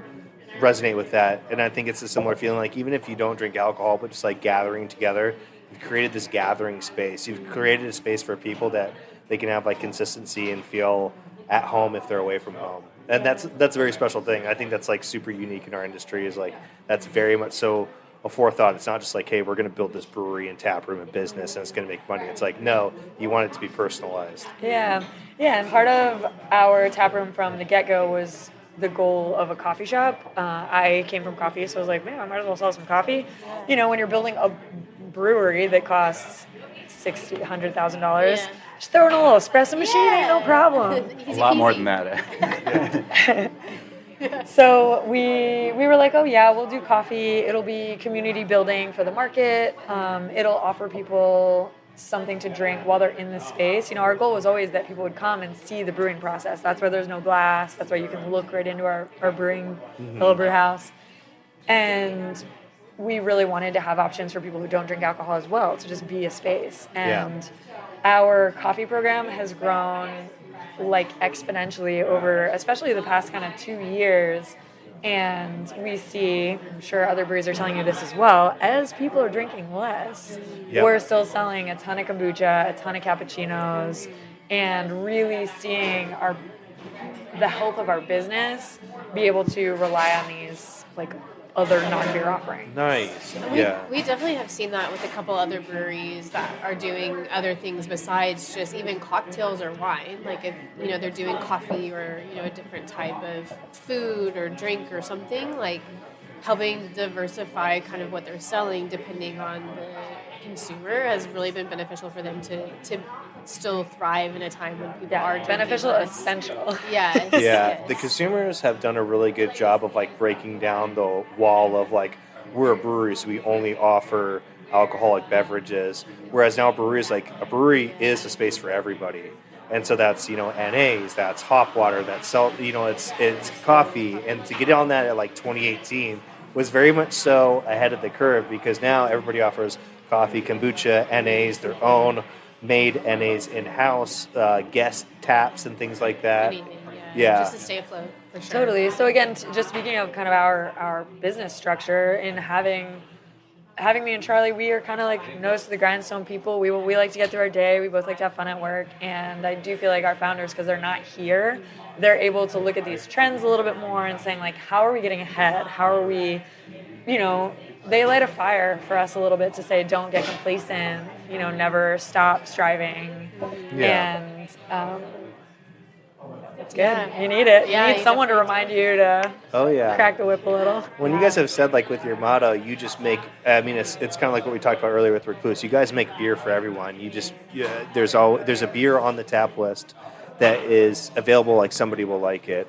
resonate with that. And I think it's a similar feeling, like even if you don't drink alcohol, but just like gathering together, you've created this gathering space. You've created a space for people that they can have like consistency and feel at home if they're away from home. And that's a very special thing. I think that's like super unique in our industry, is like that's very much so a forethought. It's not just like, hey, we're going to build this brewery and tap room and business and it's going to make money. It's like, no, you want it to be personalized. Yeah, and part of our tap room from the get-go was the goal of a coffee shop. I came from coffee, so I was like, man, I might as well sell some coffee. When you're building a brewery that costs $100,000, just throw in a little espresso machine, ain't no problem. A lot more than that. So we were like, oh yeah, we'll do coffee. It'll be community building for the market. It'll offer people something to drink while they're in the space. Our goal was always that people would come and see the brewing process. That's why there's no glass. That's why you can look right into our brewing, Hello Brew House. And we really wanted to have options for people who don't drink alcohol as well, to just be a space. And our coffee program has grown like exponentially over, especially the past kind of 2 years. And we see, I'm sure other breweries are telling you this as well, as people are drinking less, we're still selling a ton of kombucha, a ton of cappuccinos, and really seeing the health of our business be able to rely on these like other non-beer offerings. Nice. We definitely have seen that with a couple other breweries that are doing other things besides just even cocktails or wine. Like if they're doing coffee or a different type of food or drink or something, like helping diversify kind of what they're selling depending on the consumer has really been beneficial for them to still thrive in a time when people are drinking beneficial, less. essential. Yes. Yeah, yes. the consumers have done a really good job of like breaking down the wall of like, we're a brewery, so we only offer alcoholic beverages, whereas now a brewery is a space for everybody. And so that's, NAs, that's hop water, that's it's coffee. And to get on that at like 2018 was very much so ahead of the curve, because now everybody offers coffee, kombucha, NAs, their own made NAs in-house, guest taps and things like that. Anything, Yeah. Just to stay afloat, for sure. Totally. So again, just speaking of kind of our business structure, in having me and Charlie, we are kind of like nose to the grindstone people. We like to get through our day. We both like to have fun at work, and I do feel like our founders, because they're not here, they're able to look at these trends a little bit more and saying like, how are we getting ahead? How are we, they light a fire for us a little bit to say, don't get complacent, never stop striving. Yeah. And it's good. Yeah. You need it. Yeah, you need you someone to remind you to crack the whip a little. When you guys have said, like, with your motto, you just make, it's kind of like what we talked about earlier with Recluse. You guys make beer for everyone. There's a beer on the tap list that is available, like somebody will like it.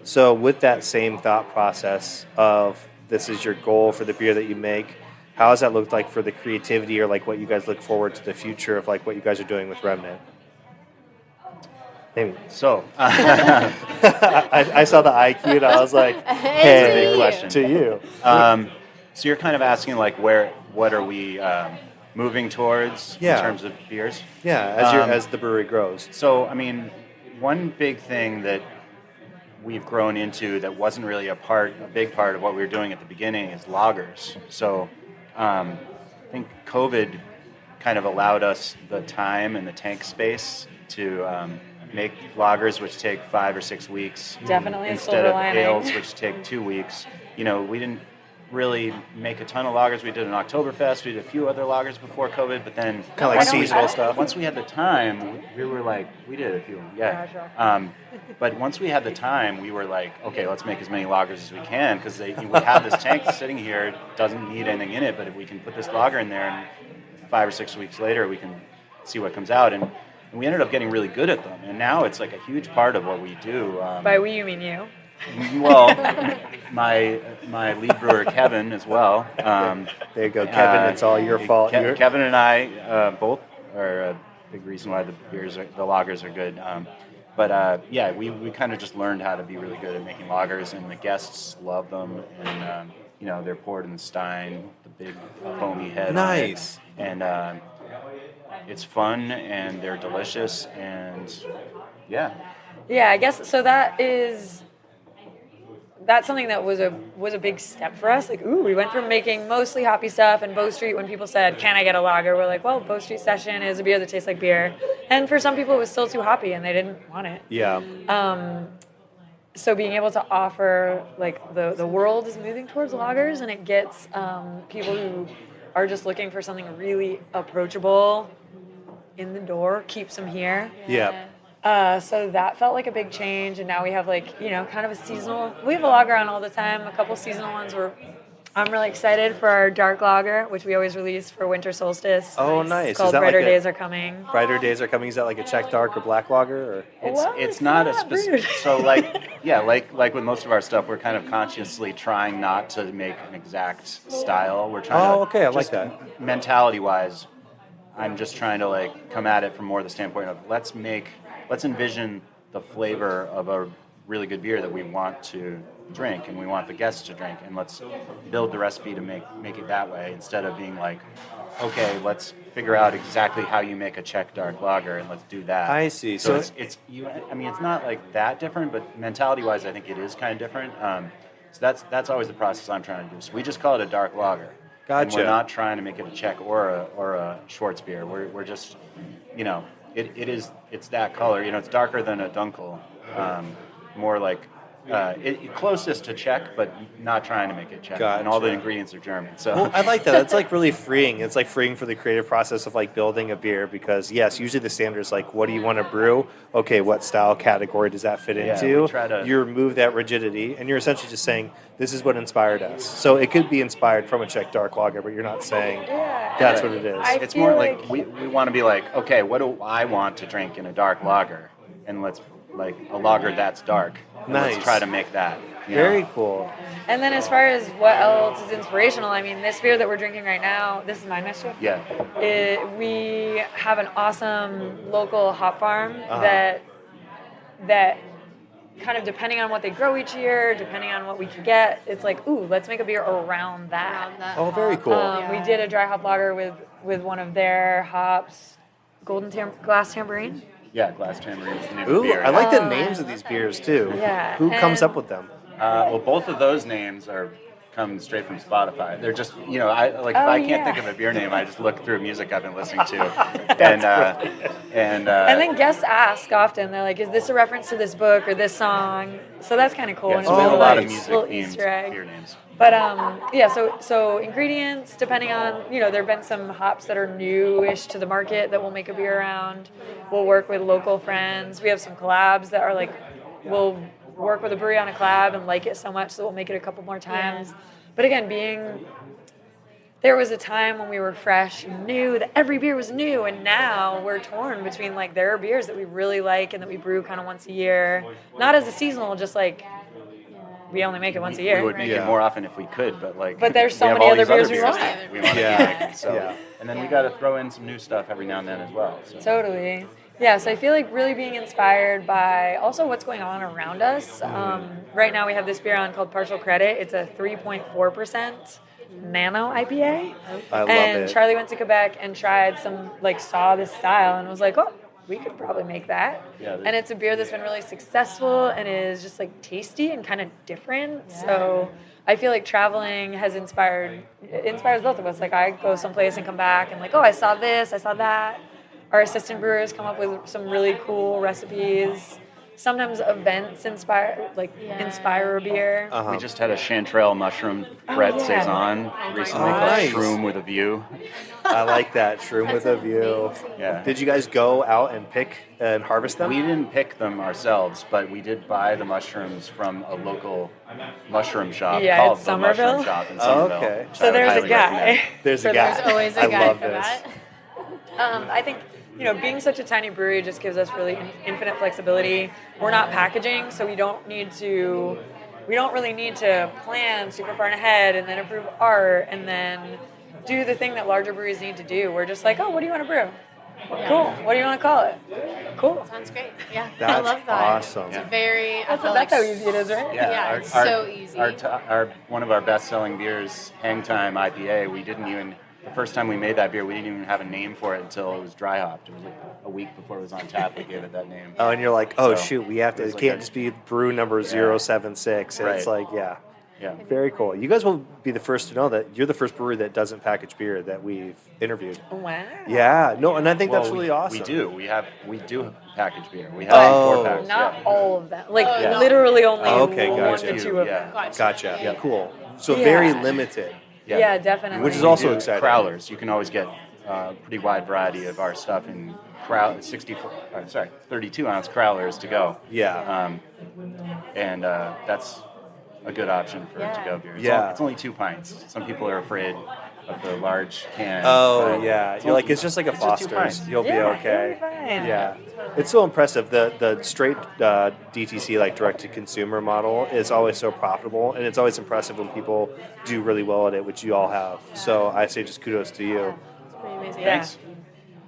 So with that same thought process of this is your goal for the beer that you make, how does that look like for the creativity, or like what you guys look forward to the future of like what you guys are doing with Remnant? So, I saw the IQ and I was like, hey, big question. to you. So you're kind of asking like what are we moving towards in terms of beers? Yeah, as the brewery grows. So, I mean, one big thing that we've grown into that wasn't really a big part of what we were doing at the beginning is lagers. So, I think COVID kind of allowed us the time and the tank space to make lagers, which take 5 or 6 weeks. Definitely instead of ales, which take 2 weeks. We didn't really make a ton of lagers. We did an Oktoberfest. We did a few other lagers before COVID, but then kind of like seasonal stuff. Once we had the time, we were like, we did a few, yeah. But once we had the time, we were like, okay, let's make as many lagers as we can, because we have this tank sitting here, it doesn't need anything in it, but if we can put this lager in there, and 5 or 6 weeks later, we can see what comes out. And we ended up getting really good at them, and now it's like a huge part of what we do. By we, you mean you? Well, my lead brewer Kevin as well. There you go, Kevin. It's all your fault. Kevin and I both are a big reason why the lagers are good. We kind of just learned how to be really good at making lagers, and the guests love them. And they're poured in the stein, the big foamy head. Nice. On it. And it's fun, and they're delicious, and yeah. Yeah, I guess so. That's something that was a big step for us. Like, we went from making mostly hoppy stuff and Bow Street. When people said, "Can I get a lager?" We're like, "Well, Bow Street Session is a beer that tastes like beer." And for some people, it was still too hoppy, and they didn't want it. Yeah. So being able to offer, like, the world is moving towards lagers, and it gets people who are just looking for something really approachable in the door, keeps them here. Yeah. So that felt like a big change, and now we have kind of a seasonal. We have a lager on all the time. A couple seasonal ones. I'm really excited for our dark lager, which we always release for winter solstice. Oh, nice. It's called Brighter Days Are Coming. Brighter Days Are Coming. Is that like a Czech dark or black lager? Or? It's not a specific. So like with most of our stuff, we're kind of consciously trying not to make an exact style. We're trying. Oh, okay. I like that. Mentality-wise, I'm just trying to come at it from more the standpoint of let's envision the flavor of a really good beer that we want to drink and we want the guests to drink, and let's build the recipe to make it that way, instead of being like, okay, let's figure out exactly how you make a Czech dark lager and let's do that. I see. So it's not like that different, but mentality-wise, I think it is kind of different. So that's always the process I'm trying to do. So we just call it a dark lager. Gotcha. And we're not trying to make it a Czech or a Schwartz beer. We're just, it's that color. It's darker than a Dunkel, more like closest to Czech, but not trying to make it Czech. Gotcha. And all the ingredients are German. So well, I like that. It's like really freeing. It's like freeing for the creative process of like building a beer, because yes, usually the standard is like, what do you want to brew? Okay, what style category does that fit into? We try to... You remove that rigidity, and you're essentially just saying, this is what inspired us. So it could be inspired from a Czech dark lager, but you're not saying that's what it is. It's more like we want to be like, okay, what do I want to drink in a dark lager? And let's like a lager that's dark. Nice. Let's try to make that. Very cool. And then as far as what else is inspirational, I mean, this beer that we're drinking right now, this is my Mischief. Yeah. We have an awesome local hop farm that kind of, depending on what they grow each year, depending on what we can get, it's like, ooh, let's make a beer around that. Oh, very cool. We did a dry hop lager with one of their hops, Glass Tambourine. Yeah, Glass Tambourine is the name of the Ooh, beer. I like the names of these beers too. Yeah, Who comes and- up with them? Well, both of those names come straight from Spotify. They're just, if I can't think of a beer name, I just look through music I've been listening to. and then guests ask often, they're like, is this a reference to this book or this song? So that's kind of cool. yeah, and so it's we have a little lot of nice little music-themed Easter egg. beer names. But so ingredients, depending on, there have been some hops that are newish to the market that we'll make a beer around. We'll work with local friends. We have some collabs that are like, we'll work with a brewery on a collab and like it so much that we'll make it a couple more times. But again, there was a time when we were fresh and new, that every beer was new, and now we're torn between, like, there are beers that we really like and that we brew kind of once a year. Not as a seasonal, just like, we only make it once a year. We would make it more often if we could, but there's so we have many all other these other beers we want. that we want to make. So, and then we got to throw in some new stuff every now and then as well. So. Totally. Yeah, so I feel like really being inspired by also what's going on around us. Right now we have this beer on called Partial Credit. It's a 3.4% nano IPA. I love and it. Charlie went to Quebec and tried saw this style and was like, oh, we could probably make that. Yeah, and it's a beer that's been really successful and is just like tasty and kind of different. Yeah. So I feel like traveling inspires both of us. Like I go someplace and come back and like, oh, I saw this, I saw that. Our assistant brewers come up with some really cool recipes. Sometimes events inspire a beer. We just had a chanterelle mushroom Brett Saison recently called Nice. Shroom with a View. I like that. Shroom with a view. Yeah. Did you guys go out and pick and harvest them? We didn't pick them ourselves, but we did buy the mushrooms from a local mushroom shop called it's the Sommerville. Mushroom Shop in Sommerville. Okay. which So I would there's a highly guy. recommend. There's a guy. There's always a I guy love for this. that. I think, being such a tiny brewery just gives us really infinite flexibility. We're not packaging, so we don't really need to plan super far ahead and then approve art and then do the thing that larger breweries need to do. We're just like, oh, what do you want to brew? Yeah. Cool. What do you want to call it? Cool. Sounds great. Yeah, I That's love that. awesome. It's very. That's how easy it is, right? Yeah, it's so easy. Our one of our best-selling beers, Hang Time IPA, the first time we made that beer, we didn't even have a name for it until it was dry hopped. It was like a week before it was on tap. We gave it that name. Oh, and you're like, oh So, shoot, we have to. it was It like can't a- just be brew number 076. And it's Right. like, yeah, Yeah. very cool. You guys will be the first to know that you're the first brewery that doesn't package beer that we've interviewed. Wow. Yeah, no, and I think that's Well, really awesome. We do. We do package beer. We have Oh. 4 packs. Not yeah. all of them. Like Yeah. literally only Okay, one gotcha. to two of Yeah. them. Gotcha. Yeah. Cool. So Yeah. very limited. Yeah, definitely. Which is We also do exciting. Crowlers. You can always get a pretty wide variety of our stuff in 32 ounce crowlers to go. Yeah. And that's a good option for Yeah. to-go beer. Yeah. It's only 2 pints. Some people are afraid of the large can. Oh but yeah, you're like it's just like a it's just 2 Foster's. pints. You'll be Yeah, okay. you'll be fine. Yeah, it's so impressive. The straight DTC like direct to consumer model is always so profitable, and it's always impressive when people do really well at it, which you all have. So I say just kudos to you. It's pretty amazing. Yeah. Thanks.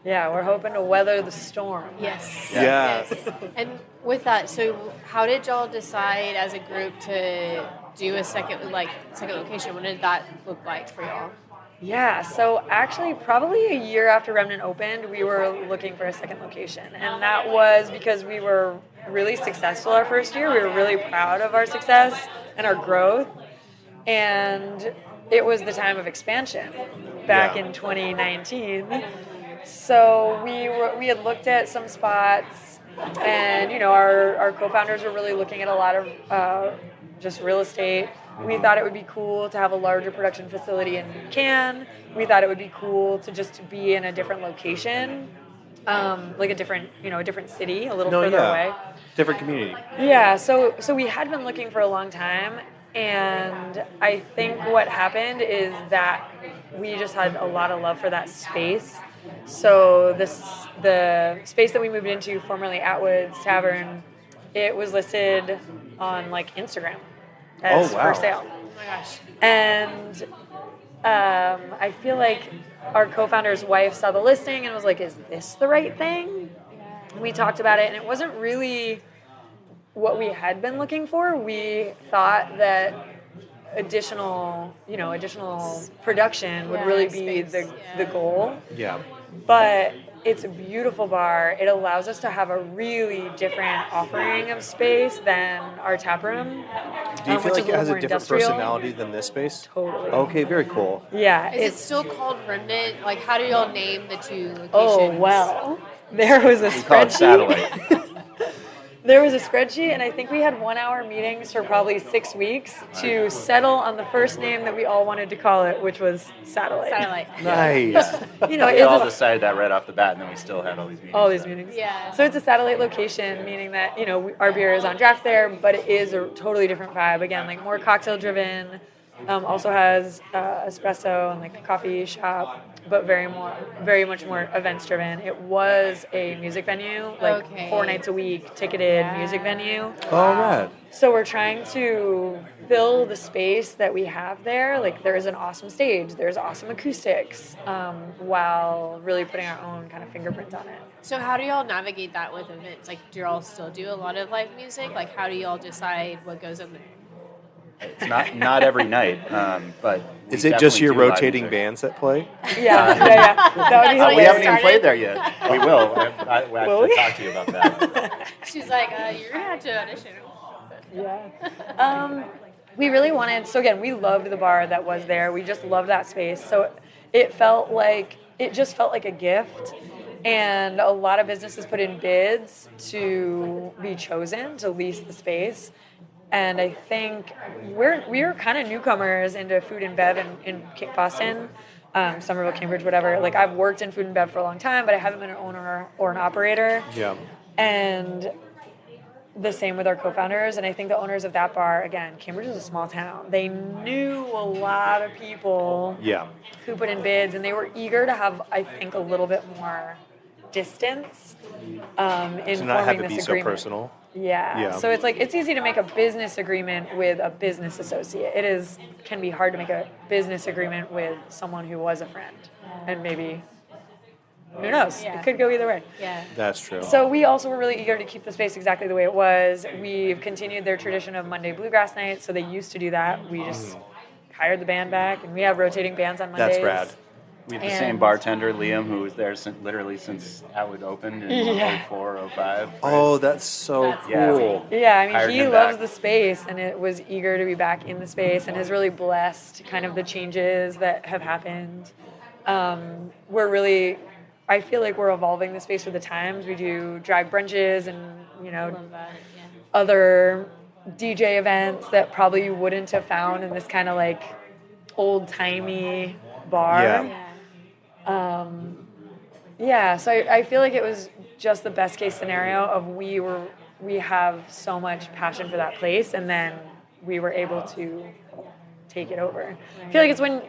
Yeah, we're hoping to weather the storm. Yes. Yeah. Yes. And with that, so how did y'all decide as a group to do a second location? What did that look like for y'all? Yeah, so actually probably a year after Remnant opened, we were looking for a second location. And that was because we were really successful our first year. We were really proud of our success and our growth. And it was the time of expansion back in 2019. So we had looked at some spots, and our co-founders were really looking at a lot of just real estate. We thought it would be cool to have a larger production facility in Cannes. We thought it would be cool to just be in a different location, like a different city, a little further away. Different community. Yeah, so we had been looking for a long time, and I think what happened is that we just had a lot of love for that space. So the space that we moved into, formerly Atwood's Tavern, it was listed on like Instagram. as Oh, wow. for sale. Oh my gosh. And I feel like our co-founder's wife saw the listing and was like, is this the right thing? And we talked about it, and it wasn't really what we had been looking for. We thought that additional production would really be space, the goal. Yeah. But it's a beautiful bar. It allows us to have a really different offering of space than our tap room. Do you feel like it has a different industrial. personality than this space? Totally. Okay, very cool. Yeah. Is it still called Remnant? Like, how do y'all name the two locations? Oh, well, there was a We call it spreadsheet. satellite. There was a spreadsheet, and I think we had 1 hour meetings for probably 6 weeks to settle on the first name that we all wanted to call it, which was Satellite. Satellite. Nice. You know, We it's all a decided that right off the bat, and then we still had all these meetings. all these meetings. Yeah. So it's a satellite location, meaning that, you know, our beer is on draft there, but it is a totally different vibe. Again, like more cocktail driven. Also has espresso and like a coffee shop, but very much more events driven. It was a music venue, like Okay. 4 nights a week, ticketed music venue. Oh, rad. So we're trying to fill the space that we have there. Like there's an awesome stage, there's awesome acoustics, while really putting our own kind of fingerprint on it. So how do y'all navigate that with events? Like, do y'all still do a lot of live music? Like, how do y'all decide what goes in there? It's not every night, but we Is it just definitely your do live rotating music. bands that play? Yeah. That would be That's We how hilarious. haven't even started? played there yet. We will. I have Will to we? talk to you about that. She's like, you're gonna have to audition. Yeah. We really wanted, so again, we loved the bar that was there. We just loved that space. So it just felt like a gift. And a lot of businesses put in bids to be chosen to lease the space. And I think we are kind of newcomers into food and bev in Boston, Sommerville, Cambridge, whatever. Like I've worked in food and bev for a long time, but I haven't been an owner or an operator. Yeah. And the same with our co-founders. And I think the owners of that bar, again, Cambridge is a small town. They knew a lot of people Yeah. who put in bids, and they were eager to have, I think, a little bit more distance in To not have forming it this be so agreement. personal. Yeah. Yeah. So it's like it's easy to make a business agreement with a business associate. Can be hard to make a business agreement with someone who was a friend, and maybe who knows? Yeah. It could go either way. Yeah. That's true. So we also were really eager to keep the space exactly the way it was. We've continued their tradition of Monday Bluegrass Night, so they used to do that. We just hired the band back, and we have rotating bands on Mondays. That's rad. We have the And- same bartender, Liam, who was there literally since Atwood opened in Yeah. 04, 05. Oh, that's so That's cool. Yeah, I Hired mean, he him loves back. the space and it was eager to be back in the space and has really blessed kind of the changes that have happened. I feel like we're evolving the space with the times. We do drag brunches and, Love that. Yeah. other DJ events that probably you wouldn't have found in this kind of like old-timey bar. Yeah. Yeah. So I feel like it was just the best case scenario of we have so much passion for that place, and then we were able to take it over. I feel like it's when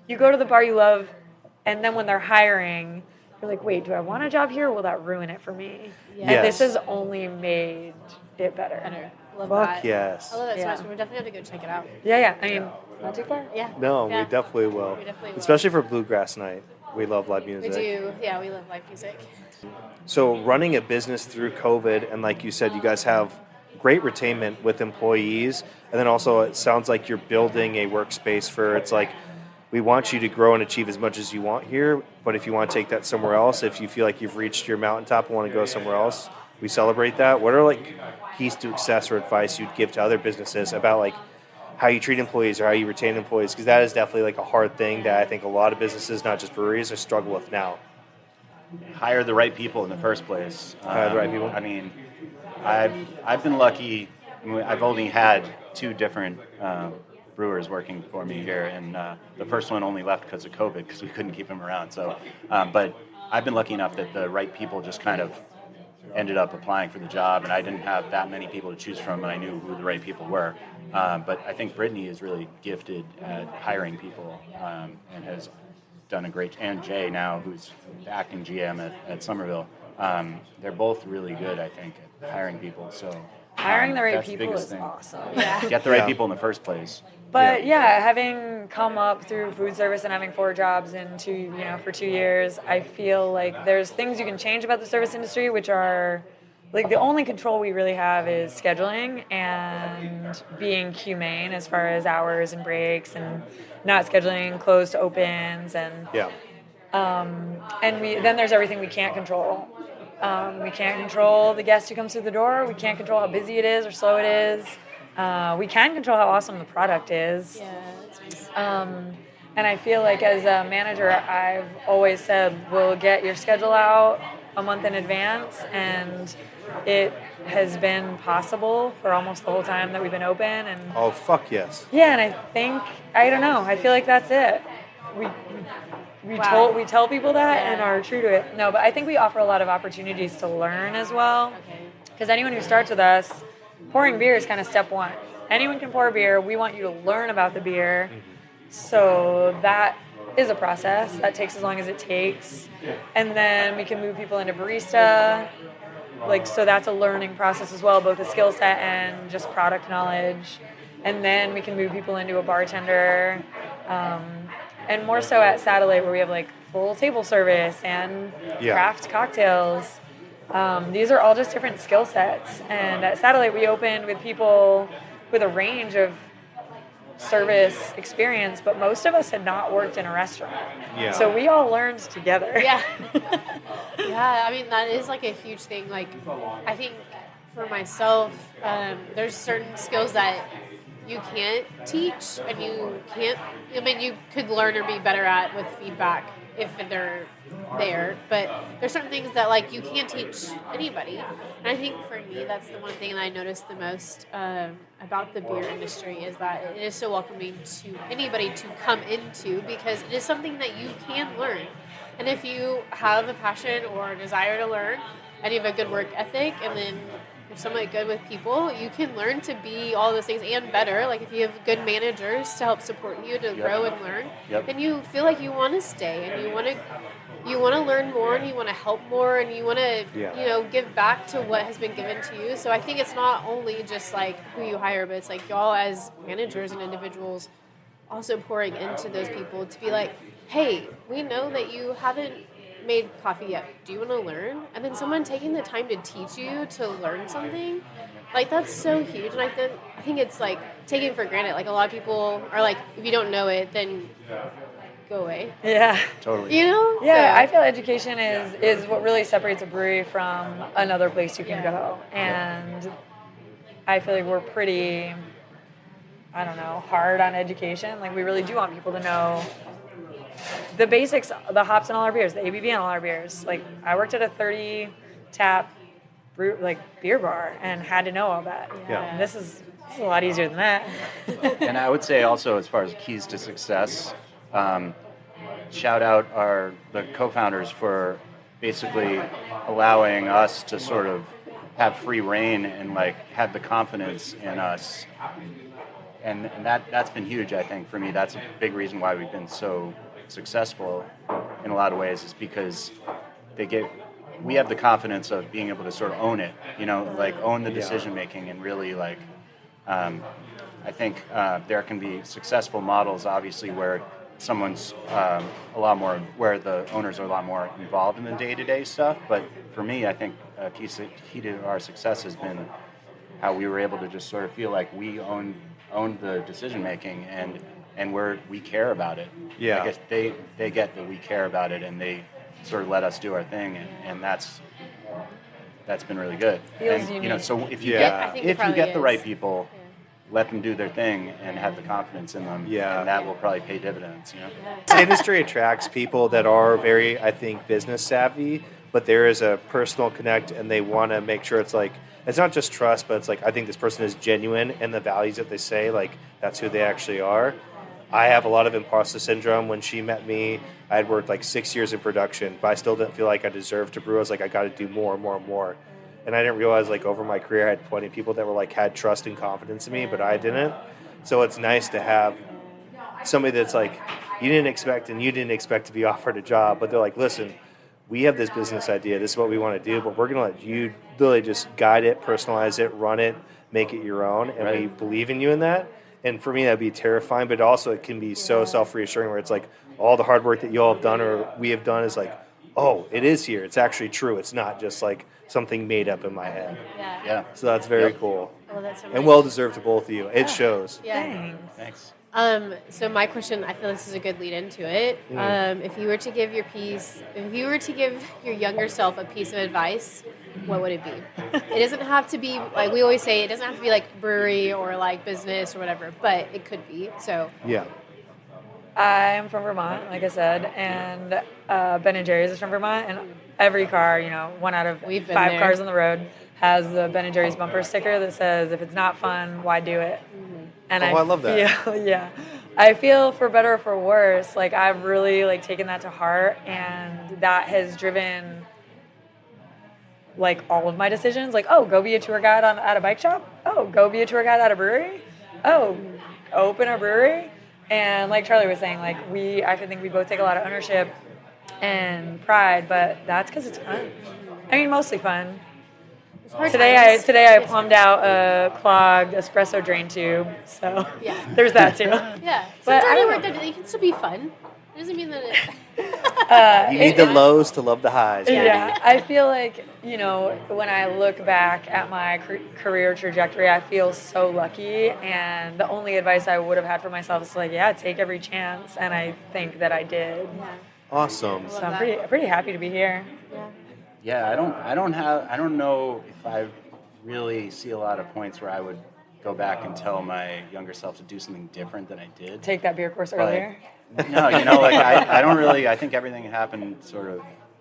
you go to the bar you love, and then when they're hiring, you're like, wait, do I want a job here, or will that ruin it for me? Yeah. And this has only made it better. Better. Love Fuck that. yes. I love that so Yeah. much. We definitely have to go check it out. Yeah. I mean, it's not too far. Yeah. No, Yeah. we definitely will. We definitely will. Especially for Bluegrass Night. We love live We music. do. Yeah, we love live music. So running a business through COVID, and like you said, you guys have great retainment with employees, and then also it sounds like you're building a workspace for, it's like, we want you to grow and achieve as much as you want here, but if you want to take that somewhere else, if you feel like you've reached your mountaintop and want to go somewhere else, we celebrate that. What are like keys to success or advice you'd give to other businesses about like how you treat employees or how you retain employees? Because that is definitely like a hard thing that I think a lot of businesses, not just breweries, are struggle with now. Hire the right people in the first place. Hire the right people. I mean, I've been lucky. I've only had 2 different brewers working for me here, and the first one only left because of COVID because we couldn't keep him around. So, but I've been lucky enough that the right people just kind of ended up applying for the job, and I didn't have that many people to choose from, and I knew who the right people were. But I think Brittany is really gifted at hiring people, and has done a great, and Jay now, who's the acting GM at Sommerville. They're both really good, I think, at hiring people. So Hiring the right That's the people biggest is thing. awesome. Yeah. Get the right people in the first place. But yeah, having come up through food service and having 4 jobs for 2 years, I feel like there's things you can change about the service industry, which are like the only control we really have is scheduling and being humane as far as hours and breaks and not scheduling closed opens and then there's everything we can't control. We can't control the guest who comes through the door. We can't control how busy it is or slow it is. We can control how awesome the product is. Yeah, that's nice. And I feel like as a manager, I've always said, we'll get your schedule out a month in advance. And it has been possible for almost the whole time that we've been open. And Oh, fuck yes. yeah, and I don't know, I feel like that's it. We tell people that and are true to it. No, but I think we offer a lot of opportunities to learn as well. Okay. Because anyone who starts with us, pouring beer is kind of step one. Anyone can pour beer. We want you to learn about the beer. So that is a process that takes as long as it takes. And then we can move people into barista. So that's a learning process as well, both a skill set and just product knowledge. And then we can move people into a bartender. And more so at Satellite, where we have full table service and craft cocktails. These are all just different skill sets. And at Satellite, we opened with people with a range of service experience, but most of us had not worked in a restaurant. Yeah. So we all learned together. Yeah. Yeah, I mean, that is a huge thing. I think for myself, there's certain skills that you can't teach and you could learn or be better at with feedback if they're there, but there's certain things that you can't teach anybody. And I think for me, that's the one thing that I noticed the most about the beer industry is that it is so welcoming to anybody to come into, because it is something that you can learn. And if you have a passion or a desire to learn and you have a good work ethic, and then you're somewhat good with people, you can learn to be all those things and better. If you have good managers to help support you to grow and learn, then you feel like you want to stay and you want to learn more and you want to help more and you want to give back to what has been given to you. So I think it's not only just who you hire, but it's y'all as managers and individuals also pouring into those people to be hey, we know that you haven't made coffee yet. Do you want to learn? And then someone taking the time to teach you to learn something, that's so huge. And I think it's taken for granted. A lot of people are if you don't know it, then go away. Yeah. Totally. Yeah, I feel education is what really separates a brewery from another place you can go. And I feel like we're pretty, hard on education. We really do want people to know the basics, the hops in all our beers, the ABV in all our beers. I worked at a 30-tap beer bar and had to know all that. Yeah. This is a lot easier than that. And I would say also, as far as keys to success, shout out the co-founders for basically allowing us to sort of have free reign and have the confidence in us. And that's been huge, I think, for me. That's a big reason why we've been so successful in a lot of ways, is because we have the confidence of being able to sort of own it, own the decision making and really I think there can be successful models, obviously, where someone's a lot more, where the owners are a lot more involved in the day-to-day stuff. But for me, I think key to our success has been how we were able to just sort of feel like we own the decision making and we care about it. Yeah. I guess they get that we care about it and they sort of let us do our thing, and that's been really good. Feels and unique. So if you I think it get probably the right is. people, let them do their thing and have the confidence in them, and that will probably pay dividends. The industry attracts people that are very, I think, business savvy, but there is a personal connect, and they want to make sure it's it's not just trust, but it's I think this person is genuine, and the values that they say, that's who they actually are. I have a lot of imposter syndrome. When she met me, I had worked 6 years in production, but I still didn't feel like I deserved to brew. I was I got to do more and more and more. And I didn't realize over my career I had plenty of people that were had trust and confidence in me, but I didn't. So it's nice to have somebody that's you didn't expect to be offered a job, but they're listen, we have this business idea, this is what we want to do, but we're going to let you literally just guide it, personalize it, run it, make it your own, and we believe in you in that. And for me, that'd be terrifying, but also it can be so self-reassuring where it's like all the hard work that you all have done or we have done is like, oh, it is here. It's actually true. It's not just like something made up in my head. Yeah. So that's very cool. I love that so much. And well-deserved to both of you. It shows. Yeah. Thanks. So my question, I feel this is a good lead into it. If you were to give your younger self a piece of advice, what would it be? It doesn't have to be, like we always say, it doesn't have to be like brewery or like business or whatever, but it could be. So Yeah. I'm from Vermont, like I said, and Ben & Jerry's is from Vermont, and every car, 1 out of 5 cars on the road has the Ben & Jerry's bumper sticker that says, if it's not fun, why do it? And I love that. Yeah. I feel for better or for worse, like I've really like taken that to heart, and that has driven like all of my decisions. Like, oh, go be a tour guide at a bike shop. Oh, go be a tour guide at a brewery. Oh, open a brewery. And like Charlie was saying, like I think we both take a lot of ownership and pride, but that's because it's fun. I mean, mostly fun. Today I plumbed out a clogged espresso drain tube, so there's that too. Yeah, But dirty work that it can still be fun. It doesn't mean that it. You need the lows to love the highs. Baby. Yeah, I feel like, when I look back at my career trajectory, I feel so lucky, and the only advice I would have had for myself is like, take every chance, and I think that I did. Yeah. Awesome. So I'm pretty happy to be here. Yeah. Yeah, I don't know if I really see a lot of points where I would go back and tell my younger self to do something different than I did. Take that beer course earlier. No, I don't really. I think everything happened sort of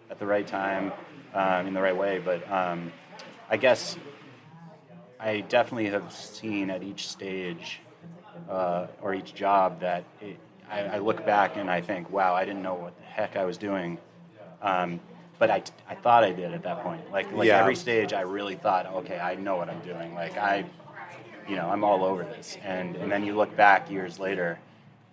at the right time, in the right way. But I guess I definitely have seen at each stage or each job that I look back and I think, wow, I didn't know what the heck I was doing. But I thought I did at that point. Like every stage, I really thought, okay, I know what I'm doing. Like I'm all over this. And then you look back years later,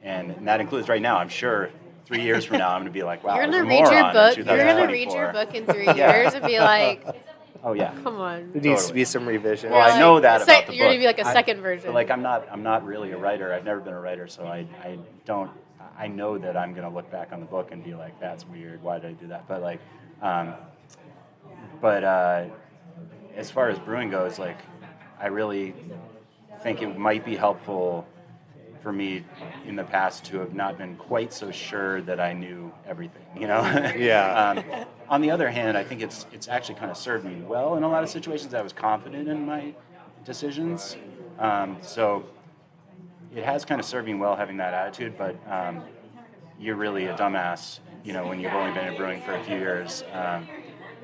and that includes right now. I'm sure 3 years from now, I'm going to be like, wow, You're going to read your book. You're going to read your book in 3 years and be like, oh yeah, come on. There needs to be some revision. Well, I know that about the book. You're going to be like a second version. Like I'm not really a writer. I've never been a writer, so I don't. I know that I'm going to look back on the book and be like, that's weird. Why did I do that? But like. As far as brewing goes, like I really think it might be helpful for me in the past to have not been quite so sure that I knew everything, Yeah. On the other hand, I think it's actually kind of served me well in a lot of situations. I was confident in my decisions, so it has kind of served me well having that attitude. But you're really a dumbass. When you've only been in brewing for a few years,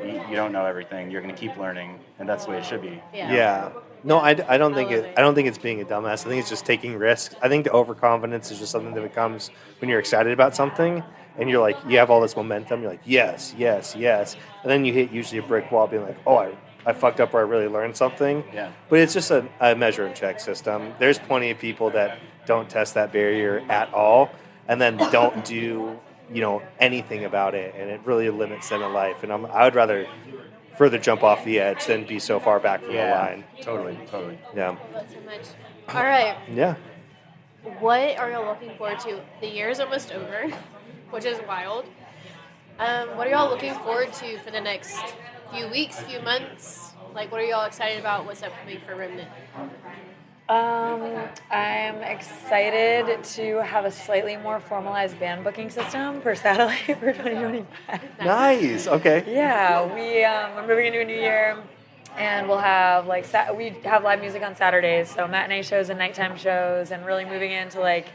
you don't know everything. You're going to keep learning, and that's the way it should be. Yeah. No, I don't think I don't think it's being a dumbass. I think it's just taking risks. I think the overconfidence is just something that comes when you're excited about something, and you're like, you have all this momentum. You're like, yes, yes, yes, and then you hit usually a brick wall, being like, oh, I fucked up, or I really learned something. Yeah. But it's just a measure and check system. There's plenty of people that don't test that barrier at all, and then don't do anything about it, and it really limits them in life. And I would rather further jump off the edge than be so far back from the line. Totally. Yeah. Love so much. All right. Yeah. What are y'all looking forward to? The year is almost over, which is wild. What are y'all looking forward to for the next few weeks, few months? Like, what are y'all excited about? What's upcoming for Remnant? I'm excited to have a slightly more formalized band booking system for Satellite for 2025. Nice. Okay. Yeah, we're moving into a new year, and we'll have we have live music on Saturdays, so matinee shows and nighttime shows, and really moving into like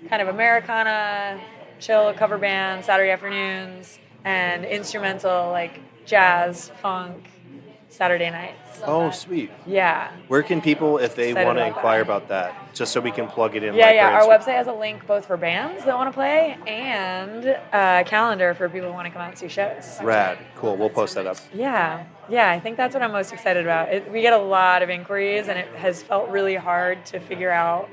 kind of Americana, chill cover band Saturday afternoons, and instrumental like jazz, funk Saturday nights. Oh, sweet. Yeah. Where can people, if they Excited want to about inquire that. about that, just so we can plug it in? Yeah. Our website has a link both for bands that want to play and a calendar for people who want to come out and see shows. Rad. Cool. We'll post that up. Yeah. I think that's what I'm most excited about. We get a lot of inquiries, and it has felt really hard to figure out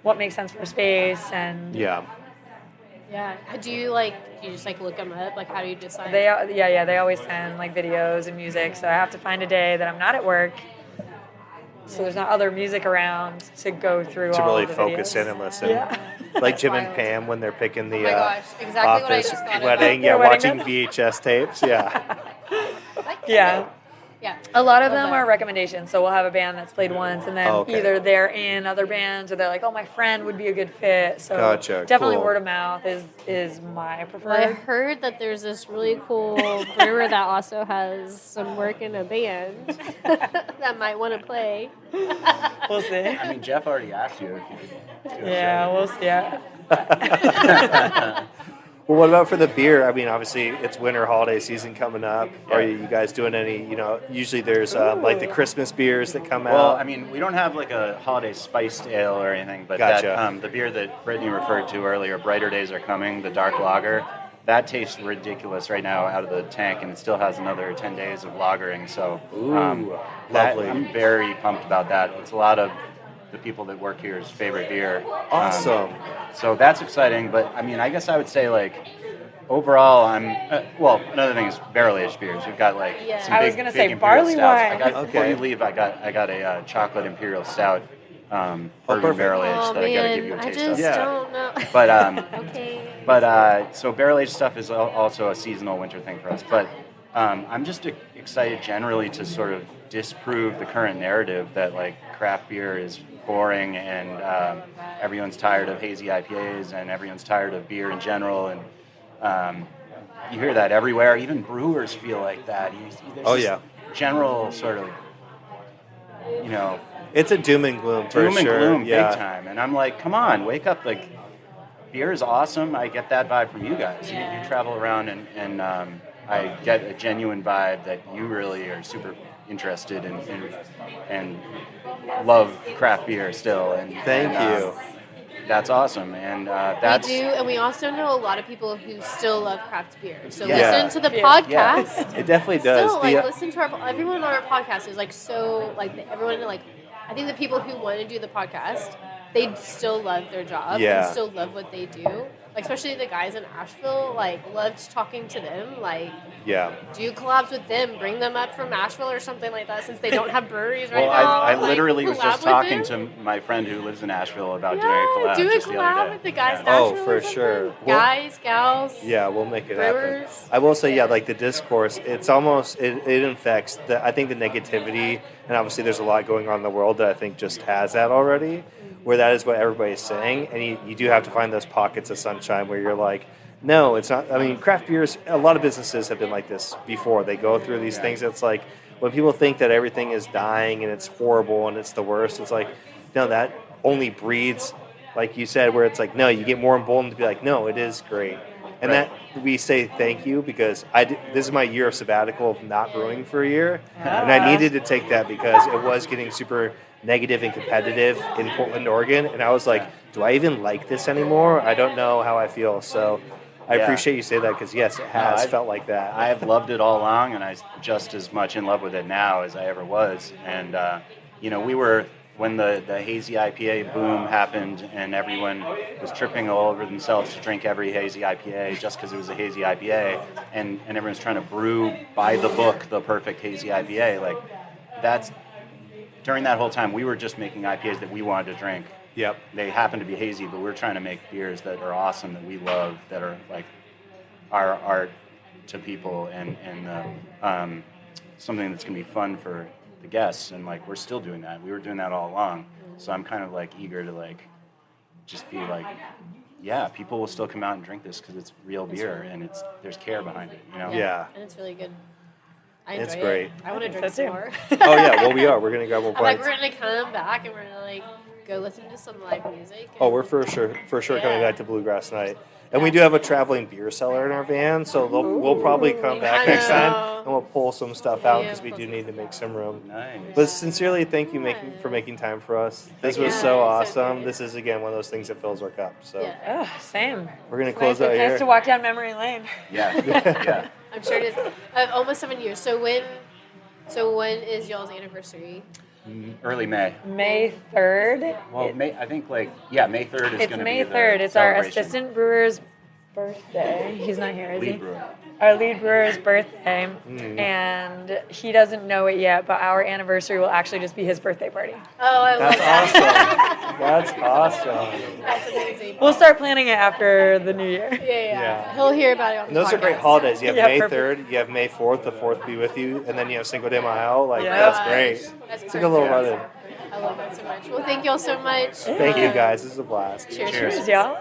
what makes sense for space. And Yeah. Do you do you just like look them up? Like, how do you decide? They always send like videos and music, so I have to find a day that I'm not at work, so there's not other music around to go through to all really of the focus videos. in and listen. Yeah. Like Jim and Wild. Pam when they're picking the Oh my gosh, exactly what I office just thought wedding. about. Yeah, Their wedding watching VHS tapes. Yeah. Yeah. Yeah. A lot of Love them that. are recommendations. So we'll have a band that's played once, and then Okay. either they're in other bands or they're like, "Oh, my friend would be a good fit." So Gotcha, definitely cool. word of mouth is my Well, I preferred. heard that there's this really cool brewer that also has some work in a band that might want to play. We'll see. I mean, Jeff already asked you if you could. do a Yeah, show. we'll see. Yeah. Well, what about for the beer? I mean, obviously it's winter holiday season coming up. Yeah. Are you guys doing any? Usually there's like the Christmas beers that come Well, out. I mean, we don't have like a holiday spiced ale or anything, but Gotcha. that the beer that Brittany referred to earlier, Brighter Days Are Coming, the dark lager, that tastes ridiculous right now out of the tank, and it still has another 10 days of lagering. So lovely. I'm very pumped about that. It's a lot of the people that work here's favorite beer. Awesome. So that's exciting, but I mean, I guess I would say like overall, I'm another thing is barrel aged beers. We've got like Yeah. some I big, was gonna big say imperial barley stouts. wine. I got before Okay. you leave, I got a chocolate imperial stout, bourbon perfect. barrel aged Oh that I gotta give man, you a I taste just of. Yeah. don't know. But Okay. so barrel aged stuff is also a seasonal winter thing for us. But I'm just excited generally to sort of disprove the current narrative that like craft beer is boring and everyone's tired of hazy IPAs and everyone's tired of beer in general. And you hear that everywhere. Even brewers feel like that. There's this general sort of, It's a doom and gloom for doom sure. and gloom yeah. big time. And I'm like, come on, wake up. Like, beer is awesome. I get that vibe from you guys. Yeah. You travel around and I get a genuine vibe that you really are super interested in and love craft beer still. And Thank you. That's awesome. And that's... We do, and we also know a lot of people who still love craft beer. So Yeah. listen to the Yeah. podcast. It definitely does. Still, like, listen to everyone on our podcast is like so like everyone like I think the people who want to do the podcast, they still love their job Yeah. and still love what they do. Like especially the guys in Asheville, like loved talking to them. Like Yeah. do collabs with them, bring them up from Asheville or something like that since they don't have breweries right Well, now. I like, literally was collab just with talking them. to my friend who lives in Asheville about Yeah, doing a collab do a just the other collab day. with the guys in Yeah. Oh, Asheville for or something. sure. Well- Guys, gals. Yeah, we'll make it happen. Brewers. I will say, yeah, like the discourse, it's almost, it infects, I think the negativity, and obviously there's a lot going on in the world that I think just has that already, where that is what everybody's saying, and you do have to find those pockets of sunshine where you're like, no, it's not, I mean, craft beers, a lot of businesses have been like this before. They go through these things, it's like, when people think that everything is dying and it's horrible and it's the worst, it's like, no, that only breeds, like you said, where it's like, no, you get more emboldened to be like, no, it is great. And Right. that we say thank you because this is my year of sabbatical of not brewing for a year. And I needed to take that because it was getting super negative and competitive in Portland, Oregon. And I was like, do I even like this anymore? I don't know how I feel. So I Yeah. appreciate you say that because, yes, it has I've- felt like that. I have loved it all along, and I'm just as much in love with it now as I ever was. And we were when the hazy IPA boom happened, and everyone was tripping all over themselves to drink every hazy IPA just because it was a hazy IPA, and everyone's trying to brew by the book the perfect hazy IPA. Like that's during that whole time, we were just making IPAs that we wanted to drink. Yep. They happen to be hazy, but we're trying to make beers that are awesome, that we love, that are like our art to people, and something that's gonna be fun for the guests. And like we're still doing that. We were doing that all along. So I'm kind of like eager to like just be like, yeah, people will still come out and drink this because it's real beer and there's care behind it. Yeah. And it's really good. I It's enjoy great. it. I want to drink So some too. more. Oh, yeah. Well, we are. We're going to grab more I'm like, bites. we're going to come back and we're going to like go listen to some live music. Oh, we're for sure coming Yeah. back to Bluegrass Night. And we do have a traveling beer cellar in our van, so we'll probably come back I next time know. and we'll pull some stuff out Yeah, because we pull do some need to make some room. Nice. But sincerely, thank you for making time for us. This was you. so Yeah, awesome. so This is, again, one of those things that fills our cup. So Yeah. Oh, same. we're going to It's close nice, out it's here. nice to walk down memory lane. Yeah. Yeah. I'm sure it is. Almost 7 years. So when is y'all's anniversary? Early May. May 3rd. Well, May 3rd is It's going to May be 3rd. the It's our celebration. assistant brewer's birthday. He's not here, is he? Lead brewer. Our lead brewer's birthday, and he doesn't know it yet, but our anniversary will actually just be his birthday party. Oh, I love That's that. awesome. That's awesome. That's amazing. We'll start planning it after the new year. Yeah. He'll hear about it on And the those are great podcast. holidays. You have Yeah, May perfect. 3rd, you have May 4th, the 4th be with you, and then you have Cinco de Mayo. Like, Yeah. that's great. That's It's a good little perfect. run-in. I love that so much. Well, thank you all so much. Thank you, guys. This is a blast. Cheers. Cheers, y'all.